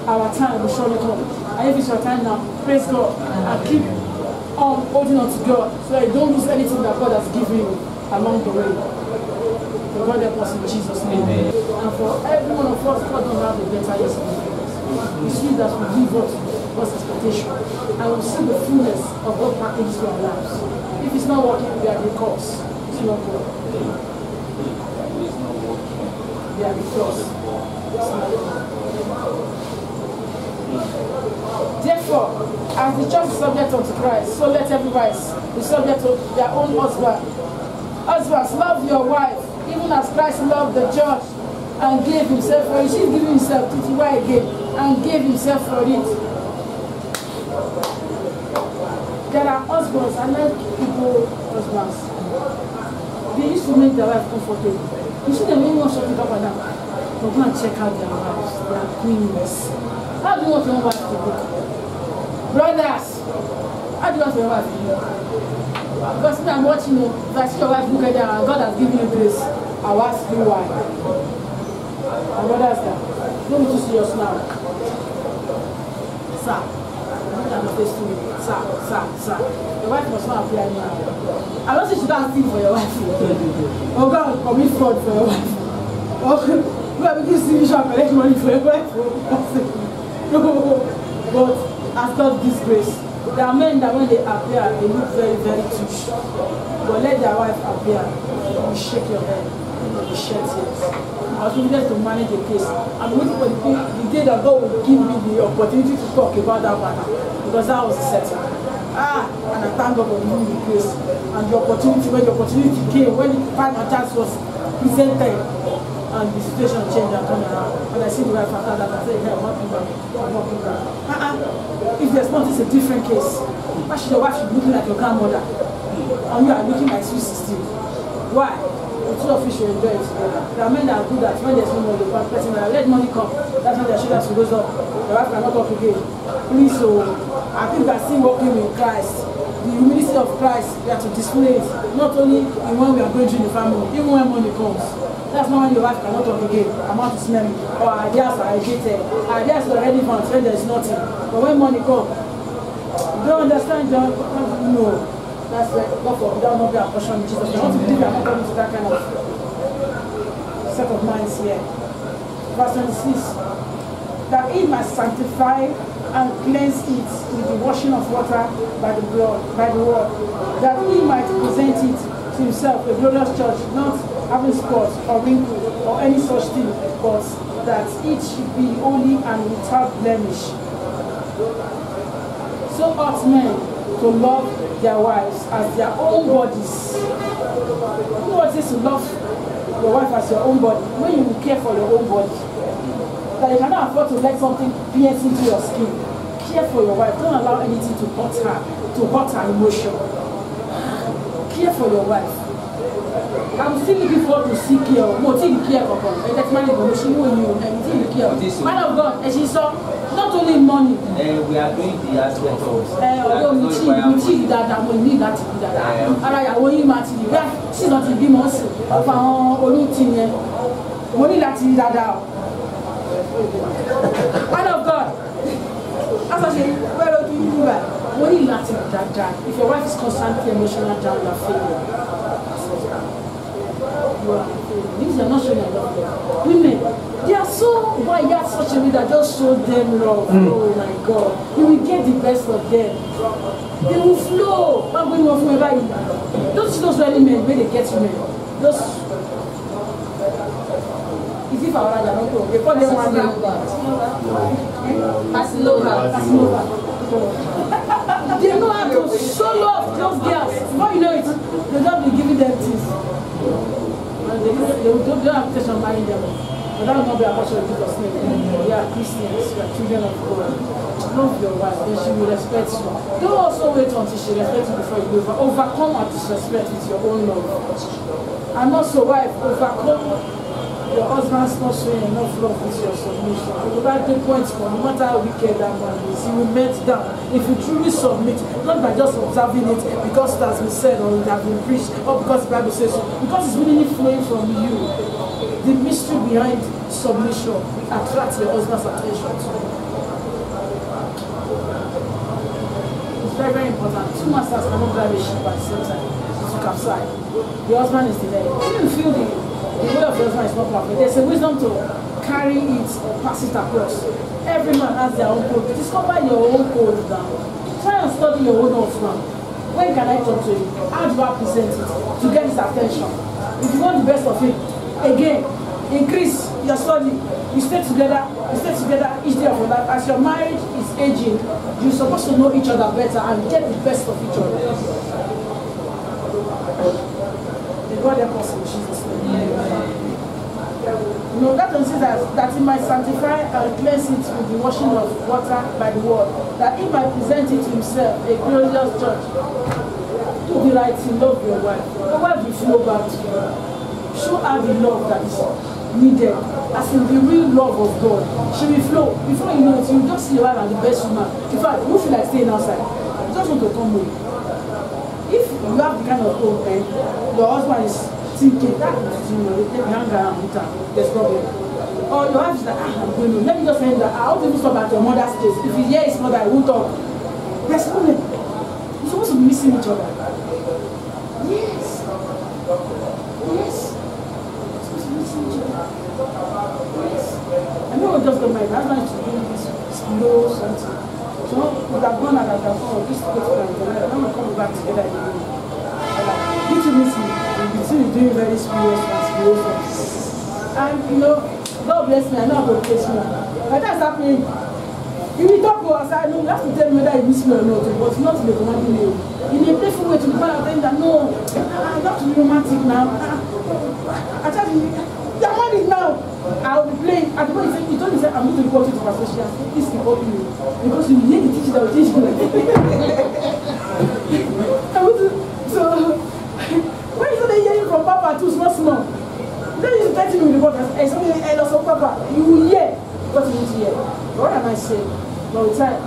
our time will surely come. And if it's your time now, praise God and keep on holding on to God so that you don't lose anything that God has given you along the way. For God help us in Jesus' name. Amen. And for every one of us, God don't have a better yesterday. We see that we give us God's expectation. And we see the fullness of what packages to our lives. If it's not working, we are the cause. It's not God. We are the cause. Therefore, as the church is subject unto Christ, so let every wife be subject to their own husband. Husbands, love your wife, even as Christ loved the church and gave himself for it. She's giving himself to the wife again and gave himself for it. There are husbands, I like people husbands. They used to make their wife comfortable. You see them when you want to shut it up and down. But go and check out their wives, their queens. How do you want your wife to look? Brothers, how do you want your wife to look? Because when I'm watching you, if I see your wife look at them and God has given you grace, I'll ask you why. And brothers, don't be too serious now. Sir, look at the face to me. Sir. Your wife must not appear now. I don't say you don't steal for your wife. Oh God, commit fraud for your wife. Okay, well, we can see you shall collect money for your wife. No, but as God gives grace, there are men that when they appear, they look very, very touched. But let their wife appear, you shake your head, you shed tears. I was needed to manage the case. I'm waiting for the day that God will give me the opportunity to talk about that matter, because that was the setting. And I thank God for giving me the grace and the opportunity. When the opportunity came, when the time and chance was presented, and the situation changed and turned around. And I see the wife after that, I say, hey, I'm not coming back. If there's not, it's a different case. Why should your wife be looking like your grandmother? And you are looking like Swiss still? Why? The two of you should enjoy it together. There are men that are good at when there's no money, one person that let money come. That's when their shoulders goes up. The wife cannot talk again. Please, so I think we are still walking with Christ. The humility of Christ, we have to display it. Not only in when we are going through the family, even when money comes. That's not when your wife cannot talk again. I'm out to smell me. Or ideas are agitated. Ideas are relevant when there's nothing. But when money comes, you don't understand, John? No. That's like, God forbid, that will not be our portion in Jesus. I want to believe I'm not coming to that kind of set of minds here. Verse 26. That he might sanctify and cleanse it with the washing of water by the blood, by the word. That he might present it to himself, a glorious church, not having spots or wrinkle or any such thing, but that it should be holy and without blemish. so ought men to love their wives as their own bodies. You know what it is to love your wife as your own body? When you care for your own body. That you cannot afford to let something pierce into your skin. Care for your wife. Don't allow anything to hurt her emotion. Care for your wife. I'm still looking forward to see care. More take care of her. And that's my emotion when you take care. Man of God, and she saw not only money. We are doing the aspect of. Although we need that, we need that. She's not in the months. Money that is that. Man of God. As I say, where do you do that? Money that is that. If your wife is constantly emotional down, you're failing. These are not showing love. Women, they are so wired such a way that just show them love. Oh my God. You will get the best of them. They will flow. I'm going off wherever. Don't see those really men where they get men. Those. Is it our rather not? They call them one name. Casanova. They know how to show love those girls. Before you know it, they'll just be giving them things. They don't have to marry them. But that will not be a portion of Jesus' name. We are Christians, we are children of God. Love your wife, then she will respect you. Don't also wait until she respects you before you overcome her disrespect with your own love. And also, wife, overcome your husband's not showing enough love with your submission. You will not take points for no matter how wicked that man is. He will melt down. If you truly submit, not by just observing it because it has been said or it has been preached, or because the Bible says so, because it's really flowing from you. The mystery behind submission attracts your husband's attention to you. It's very, very important. Two masters cannot drive a ship at the same time. It's to capsize. The husband is the leg. You feel the way of your husband is not perfect. There's a wisdom to carry it or pass it across. Every man has their own code. Discover your own code down. Try and study your own husband. When can I talk to you? How do I present it to get his attention? If you want the best of it, again, increase your study. You stay together each day of your life. As your marriage is aging, you're supposed to know each other better and get the best of each other. God help us in Jesus' name. You know, that one says that he might sanctify and cleanse it with the washing of water by the word, that he might present it to himself, a glorious church. Do the right thing, love your wife. Your wife will flow back to you. Show her the love that is needed, as in the real love of God. She will flow. Before you know it, you just see your wife as the best woman. In fact, you feel like staying outside. You just want to come home. If you have the kind of home, your husband is thinking that they take hang around with her, there's problem. Or your wife is like, I'm going to, let me just say that I want to stop at your mother's place. If you hear his mother, I won't talk. There's problem. You're supposed to be missing each other. Yes. Yes. You're supposed to be missing each other. Yes. I know I just got married. My husband is doing this slow something. So we have gone and I have gone, this goes to my when we come back together again. You to miss me. You see me doing very spiritual. And you know, God bless me, I know I'm going to place me. But that's happening. You will talk to us, I know you have to tell me whether you miss me or not, but not in a commanding way. In a playful way to the point of saying that no, I have to be romantic now. I tell you, you're married now. I'll be playing. At the point he told me, I'm going to report you to Pastor Shia. Please report me. Because you need the teaching that will teach you. So, when you start hearing from Papa too small, then you start to report us. And something else of Papa, you will hear what you need to hear. What am I saying? But with time,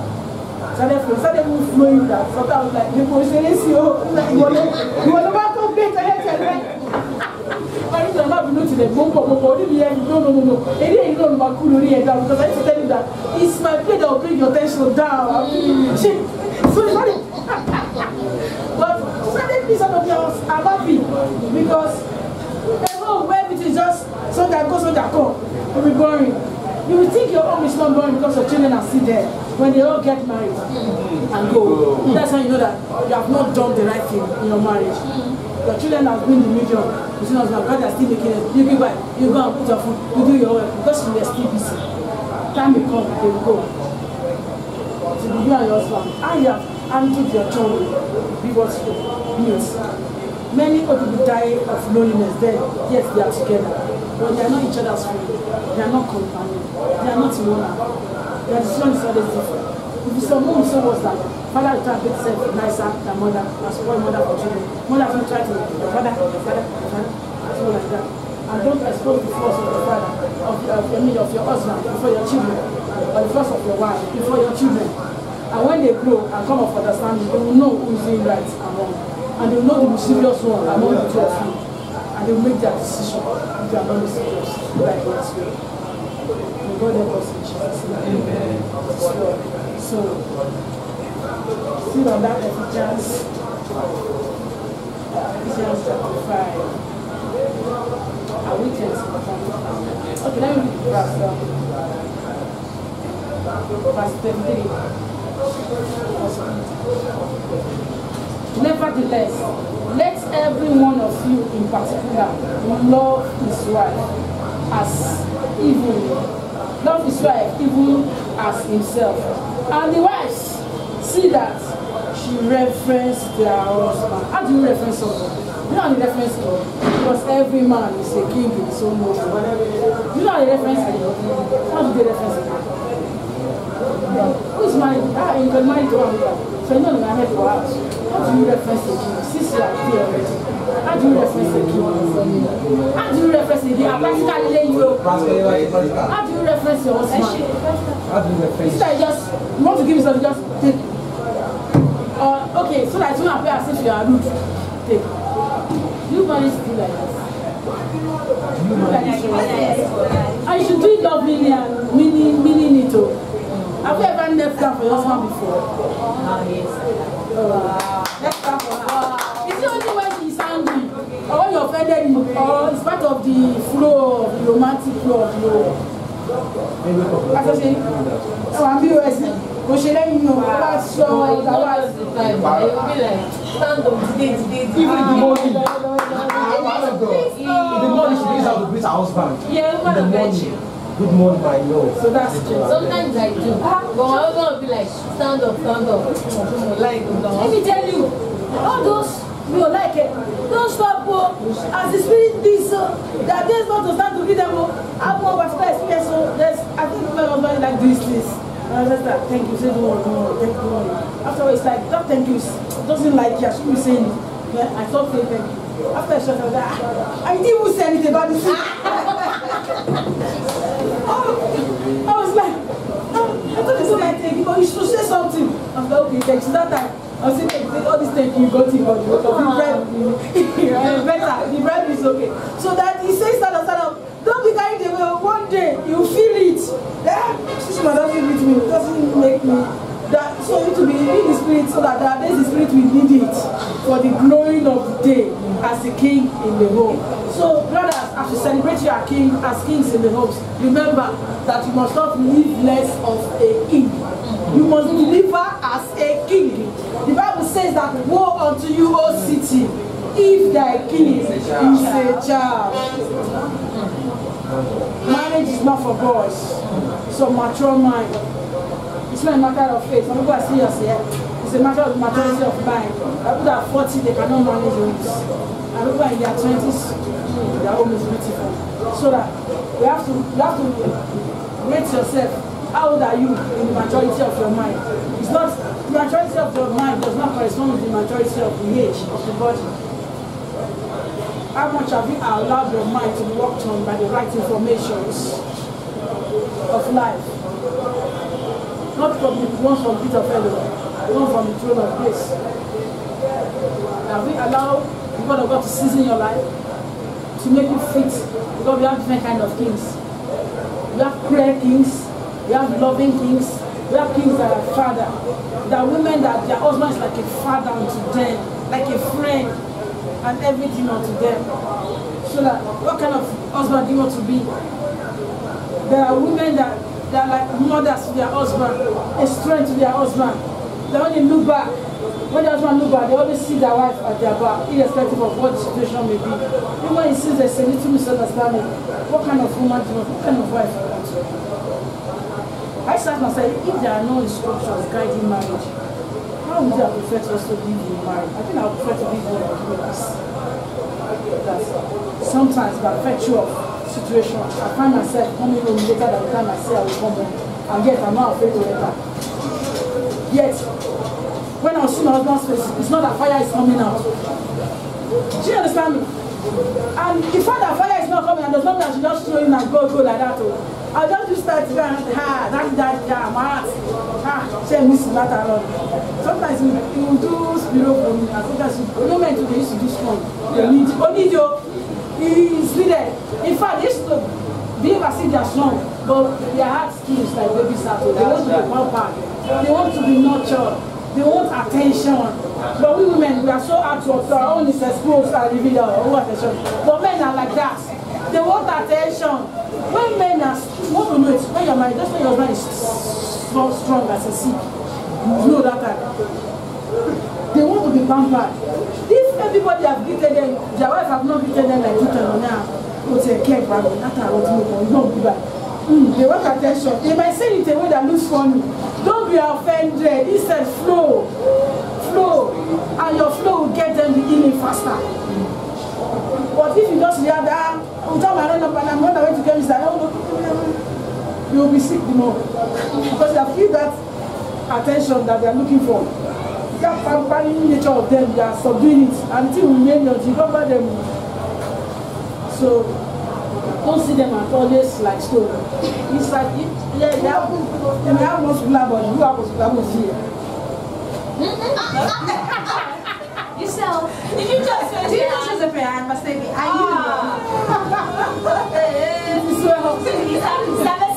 started flowing that. So I was like, you want to back up better. I need to not be to the bumper, no. Because I need to tell you that it's my play that will bring your tension down. So it's not it. But suddenly some of yours are happy because where it is just so that goes so that come. It will be boring. You will think your home is not boring because your children are still there when they all get married and go. That's how you know that you have not done the right thing in your marriage. Your children have been the medium. You see, God are still making it. You give back, you go and put your food, you do your work because you are still busy. Time will come, they will go. So the you and your husband, how you have handled your journey, be what you meet. Many people die of loneliness, then yes, they are together, but they are not each other's friend, they are not companions, they are not one. Their decision is always different. If it's someone who was that, father will try to make himself nicer than mother, and spoil mother for children. Mother will try to, father, something like that. And don't expose the force of the father, of your husband, before your children, or the force of your wife, before your children. And when they grow and come up understanding, they will know who is doing right and wrong. And they will know the mysterious one among the two of you. And they will make their decision if they are not mysterious, like God's way. May God help us in Jesus' name. Amen. So, still on that Ephesians chapter 5. Are we okay, let me read verse 33. Nevertheless, let every one of you in particular love his wife even as himself. And the wives, see that she referenced their husband. How do you reference someone? You know how the reference is? Because every man is a king in his own way. You know how the reference is? How do they reference it? Who is married? You can marry to one girl. So you know in my head for house. How do you reference the king? Since you are here already. How do you reference the king? How do you reference the king? I'm practically laying you. How do you reference your husband? How do you reference? You want to give me something, just take. Okay, so that you appear as if you are rude. Take. You manage to do like this. And you should do it lovingly and meaning it. Have you ever left down for your husband before? Yes. Left down for her. It's only when she's angry or when you're offended you, or it's part of the flow of the romantic flow of your. As I say, I'm BOS. Go she let you know about so otherwise the time. It will be like stand up today. Even in the morning. In the morning she brings out to greet her husband. Yeah, in the morning. Good morning, my lord. So that's true. Sometimes I do. But my husband will be like, stand up. Like, let me tell you, all those you like it. Don't stop, as the spirit is that there's not to start to read them. I have more particular experience, so there's I think my husband like this. Thank you, say no, thank you. Afterwards, it's like, don't thank you. It doesn't like you, I shouldn't be saying it. Yeah, I thought say thank you. After I shut up, I didn't even say anything about this. I was like, I thought it's so like thank you, but you should say something. I'm like, okay, thanks. That time, I was saying, all this thank you, got it. Better, the bribe is okay. So that he says, stand up. Don't be carried away. One day you feel it. Yeah, this man doesn't meet me. It doesn't make me that. So you to be in the spirit, so that there's the spirit we need it for the glowing of the day as the king in the home. So brothers, as you celebrate your king as kings in the homes, remember that you must not live less of a king. You must deliver as a king. The Bible says that woe unto you, O city, if thy king is a child. Marriage is not for boys. So mature mind. It's not a matter of faith. Some people are serious here. It's a matter of maturity of mind. People that are 40, they cannot manage homes. And people in their 20s, their home is beautiful. So that you have to rate yourself. How old are you in the maturity of your mind? It's not the maturity of your mind does not correspond with the maturity of the age of the body. How much have you allowed your mind to be worked on by the right informations of life? Not from the ones from Peter Fellow, one from the throne of grace. Have we allowed the God of God to season your life, to make you fit? Because we have different kinds of kings. We have prayer kings, we have loving kings, we have kings that are father. There are women that their husband is like a father unto them, like a friend. And everything unto them. So that what kind of husband do you want to be? There are women that they are like mothers to their husband, a strength to their husband. They only look back. When the husband look back, they always see their wife at their back, irrespective of what the situation may be. Even when he sees there's a little misunderstanding, what kind of woman do you want? What kind of wife do you want? I asked myself, if there are no instructions guiding marriage, how would I prefer to also live in marriage? I think I would prefer to live in this. That sometimes by virtue of situation, I find myself coming home later than the time I say I will come home, and yet I'm not afraid to enter. Yet, when I see my husband's face, it's not that fire is coming out. Do you understand me? And the fact that fire is not coming, and does not mean I should just throw in and go like that. I'll just do start to go and my heart. Say missing that around. Sometimes he will do spiro for me. I think that's the moment they used to do strong. They need is needed. In fact, they used to be able to see their strong, but their heart still is like baby saddle. They want to be pampered. They want to be nurtured. They want attention. But we women, we are so hard to observe. Our own is exposed and revealed our attention. But men are like that. They want attention. When men are, what to know it, when you're married, that's when your man is so strong as a sick. You know that time. They want to be pampered. If everybody have greeted them, their wife have not greeted them like you now, will say, "Care, brother, that's how you don't be back." They want attention. They might say it in a way that looks funny. Don't be offended. Instead, flow. Flow. And your flow will get them the healing faster. But if you just hear that, I'm not going to get this, you will be sick the more. Because they feel that attention that they are looking for. That pampering nature of them, they are subduing it. And until we remain until you cover them. So, don't see them at always like stone. It's like, yeah, they have muscular body. You have muscular body here. Yourself. Did you just choose a pair? I must say, are you?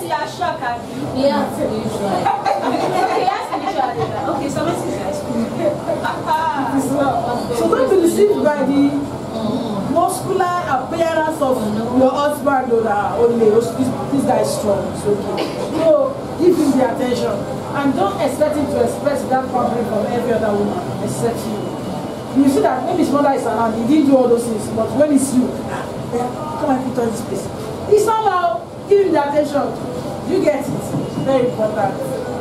You are shocked, have you? Yeah, usually. Okay, so let's see guys. So don't be deceived by the muscular appearance of your husband or only this guy is strong. It's okay. So give him the attention and don't expect him to express that boundary from every other woman except you. You see that maybe his mother is around, he didn't do all those things, but when it's you, come and put on this place. He somehow give him the attention. You get it. It's very important.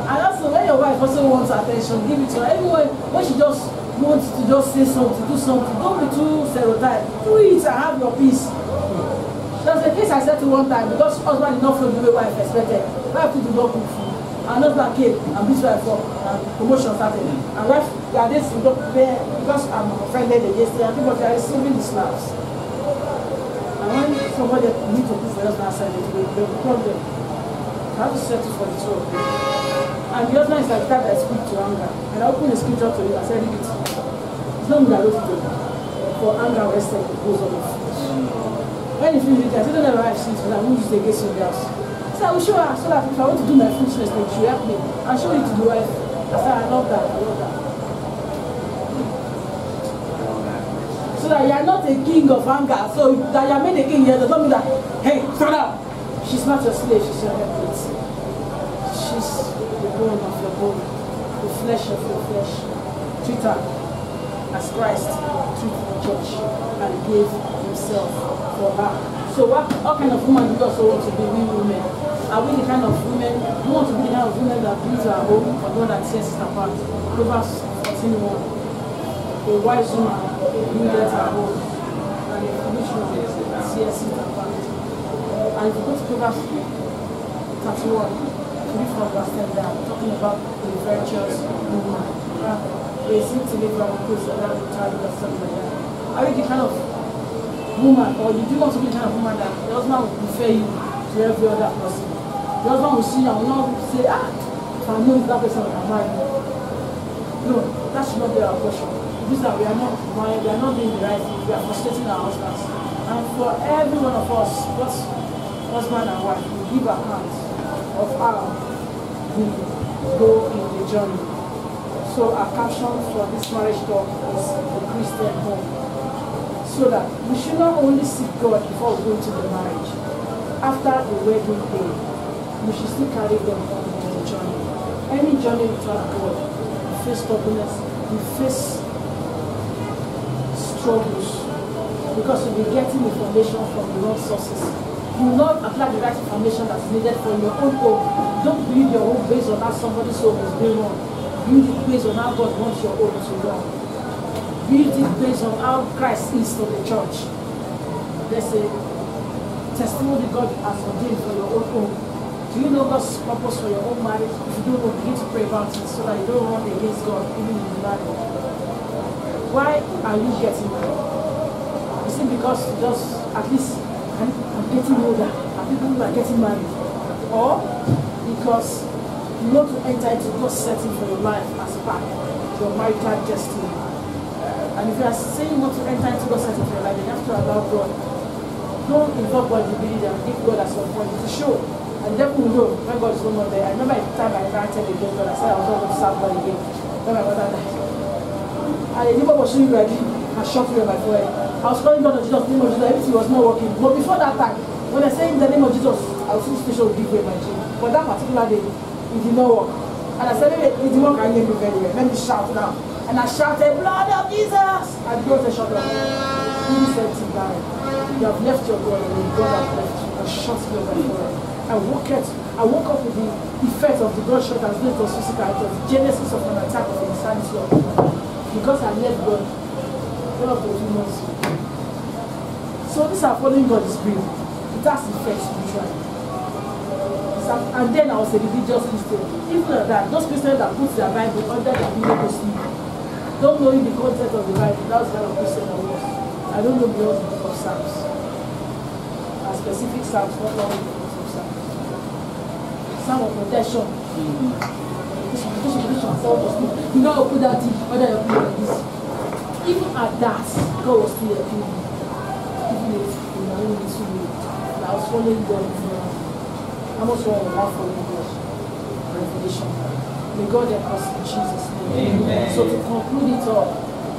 And also when your wife also wants attention, give it to her. Everyone when she just wants to just say something, do something, don't be too stereotyped. Do it and have your peace. There's a case I said to one time, because husband did not feel the way wife expected. Wife did not cook food. And husband came and beat wife up and promotion started. And wife, they are this because I'm offended against them, people are receiving the slaps. And when somebody needs to cook for husband outside, they will be a problem. You have to settle for the two of them. And the husband is like that I speak to anger. And I open the scripture to you, I said it. It's not me that goes to do. For anger rested, it goes on the foot. When you feel it, I said, don't ever have seats, but I won't use it against somebody else. So I will show her so that if I want to do my foolishness, then she will help me. I'll show it to the wife. I said, I love that, I love that. So that you are not a king of anger. So that you are made a king, you does not mean that, hey, stand up. She's not your slave, she's your helpmate. She's the bone of your bone, the flesh of your flesh. Treat her as Christ treated the church and gave himself for her. So what kind of woman do you also want to be, we women? Are we the kind of women, you want to be the kind of women that builds our home for the one that tears it apart? Proverbs 14:1. A wise woman builds her home and a foolish woman tears it apart. And if you go to Proverbs 31, read from verse 10 down, talking about the virtuous woman. They seem to live around close to that child or something like that. Are you the kind of woman, or you do want to be the kind of woman that the husband will prefer you to every other person? The husband will see you and will not say, if I know that person will marry me. No, that should not be our question. This is that we are not married, we are not doing the right thing, we are frustrating our husbands. And for every one of us, both husband and wife, we give account of how we go in the journey. So our caption for this marriage talk is the Christian home. So that we should not only seek God before we go into the marriage. After the wedding day, we should still carry them on the journey. Any journey without God, we face stubbornness, we face struggles, because we'll be getting information from the wrong sources. You will not apply the right information that's needed for your own home. Don't build your home based on how somebody's home is being run. Build it based on how God wants your home to run. Build it based on how Christ is to the church. There's a testimony God has ordained for your own home. Do you know God's purpose for your own marriage? If you don't know, begin to pray about it so that you don't run against God, even in the marriage. Why are you getting married? Is it because you just, at least, I'm getting older, and people are getting married? Or because you want to enter into God's setting for your life as part of your marital destiny? And if you are saying you want to enter into God's setting for your life, then you have to allow God. Don't involve God in the building and give God at some point to show. And the devil will know when God is no more there. I remember the time I invited against God, I said I was not going to serve God again. When my mother died. And the neighbor was showing me ready and shot me on my forehead. I was calling God in Jesus, name of Jesus, everything was not working. But before that time, when I say in the name of Jesus, I was still station with give away my dream. But that particular day, it did not work. And I said, maybe it did not hear me very well. Let me shout now. And I shouted, blood of Jesus! And God said, shut up. He said to God, you have left your God and God has left you and shot me on my forehead. I woke up with the effect of the gunshot as though it was physical. It was the genesis of an attack of insanity of God. Because I left God, one of the 2 months. So these are following God's will. It has effects spiritually. And then I was a religious Christian. Even like that, those Christians that put their Bible under their pillow to sleep, don't know the content of the Bible. That's the kind of Christian I was. I don't know beyond the book of Psalms. A specific Psalms, not all the book of Psalms. Psalm of protection. You know, I put that in, whether you put like this. Even at that, God was still helping me. Even if in my own little way, I was following God. I'm also following God. Revelation. May God help us in Jesus' name. Amen. So to conclude it all,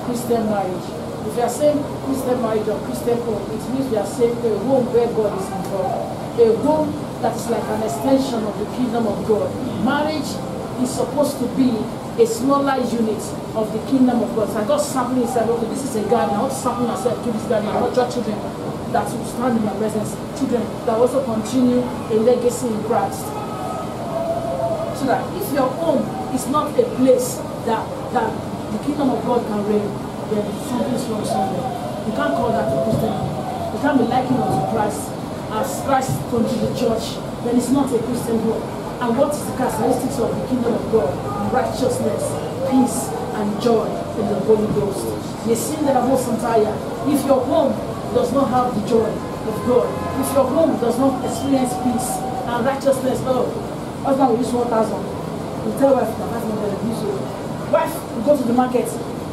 Christian marriage. If you are saying Christian marriage or Christian home, it means we are saying a home where God is involved. A home that is like an extension of the kingdom of God. Marriage is supposed to be a smaller unit of the kingdom of God. So I got something inside, okay, this is a garden. I want to sample myself to this garden. I want your children that will stand in my presence. Children that also continue a legacy in Christ. So that if your home is not a place that the kingdom of God can reign, then something's wrong somewhere. You can't call that a Christian home. You can't be likened unto Christ. As Christ unto the church, then it's not a Christian home. And what is the characteristics of the kingdom of God? Righteousness, peace, and joy in the Holy Ghost. If your home does not have the joy of God, if your home does not experience peace and righteousness, husband will use 1,000. You tell wife that 500 use it. Wife will go to the market.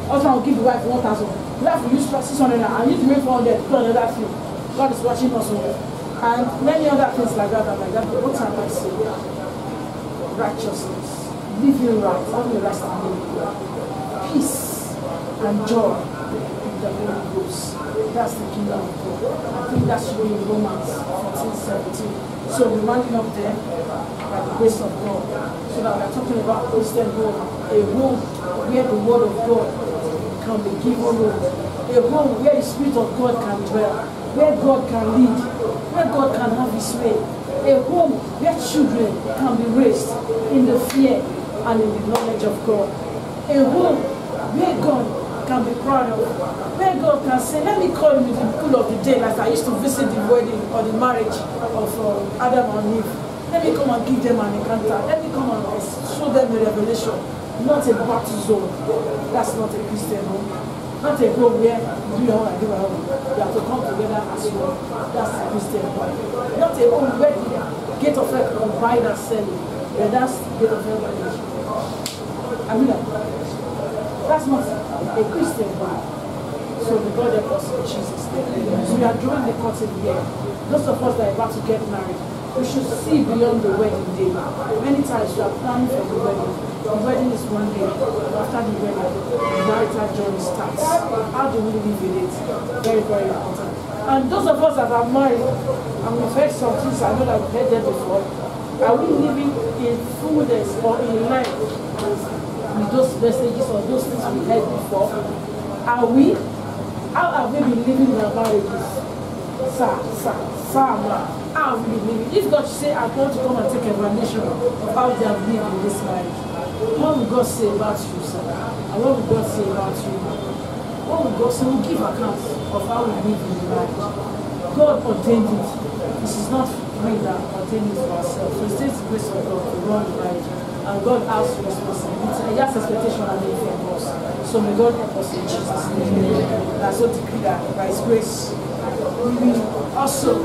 Husband will give the wife 1,000. Wife will use 600 and use the way 400 to put another few. God is watching us over. And many other things like that and like that. But what am I saying? Righteousness, living right, having the right standing with God, peace and joy in the Holy Ghost. That's the kingdom of God. I think that should be in Romans 14:17. So we're running up there by the grace of God. So that we're talking about Christian home, a home where the word of God can be given room, a home where the Spirit of God can dwell, where God can lead, where God can have His way. A home where children can be raised in the fear and in the knowledge of God. A home where God can be proud of. Where God can say, let me call you in the cool of the day, like I used to visit the wedding or the marriage of Adam and Eve. Let me come and give them an encounter. Let me come and show them a revelation. Not a battle zone. That's not a Christian home. Not a home where you do your own and do your own. You have to come together as well. That's a Christian home. Not a home where the gate of hell can buy and sell it. But that's the gate of hell marriage. I mean, that's not a Christian home. So the God help us in Jesus' name. So we are drawing the curtain here. Those of us that are about to get married, we should see beyond the wedding day. Many times we are planning for the wedding. The wedding is one day. After the wedding, the marital journey starts. How do we live with it? Very, very important. And those of us that are married, and we've heard some things, I know that we've heard them before, are we living in fullness or in line with those messages or those things we heard before? Are we? How have we been living in our marriages? How will you live? If God say, I want to come and take evaluation of how they have lived in this marriage, what will God say about you, sir? And what will God say about you? What will God say? We'll give account of how we live in the marriage. God ordained it. This is not we that ordained it for ourselves. So it takes the grace of God to run the marriage. And God has responsibility. He has expectation and faith from us. So may God help us in Jesus' name. That's what decree that by His grace we will also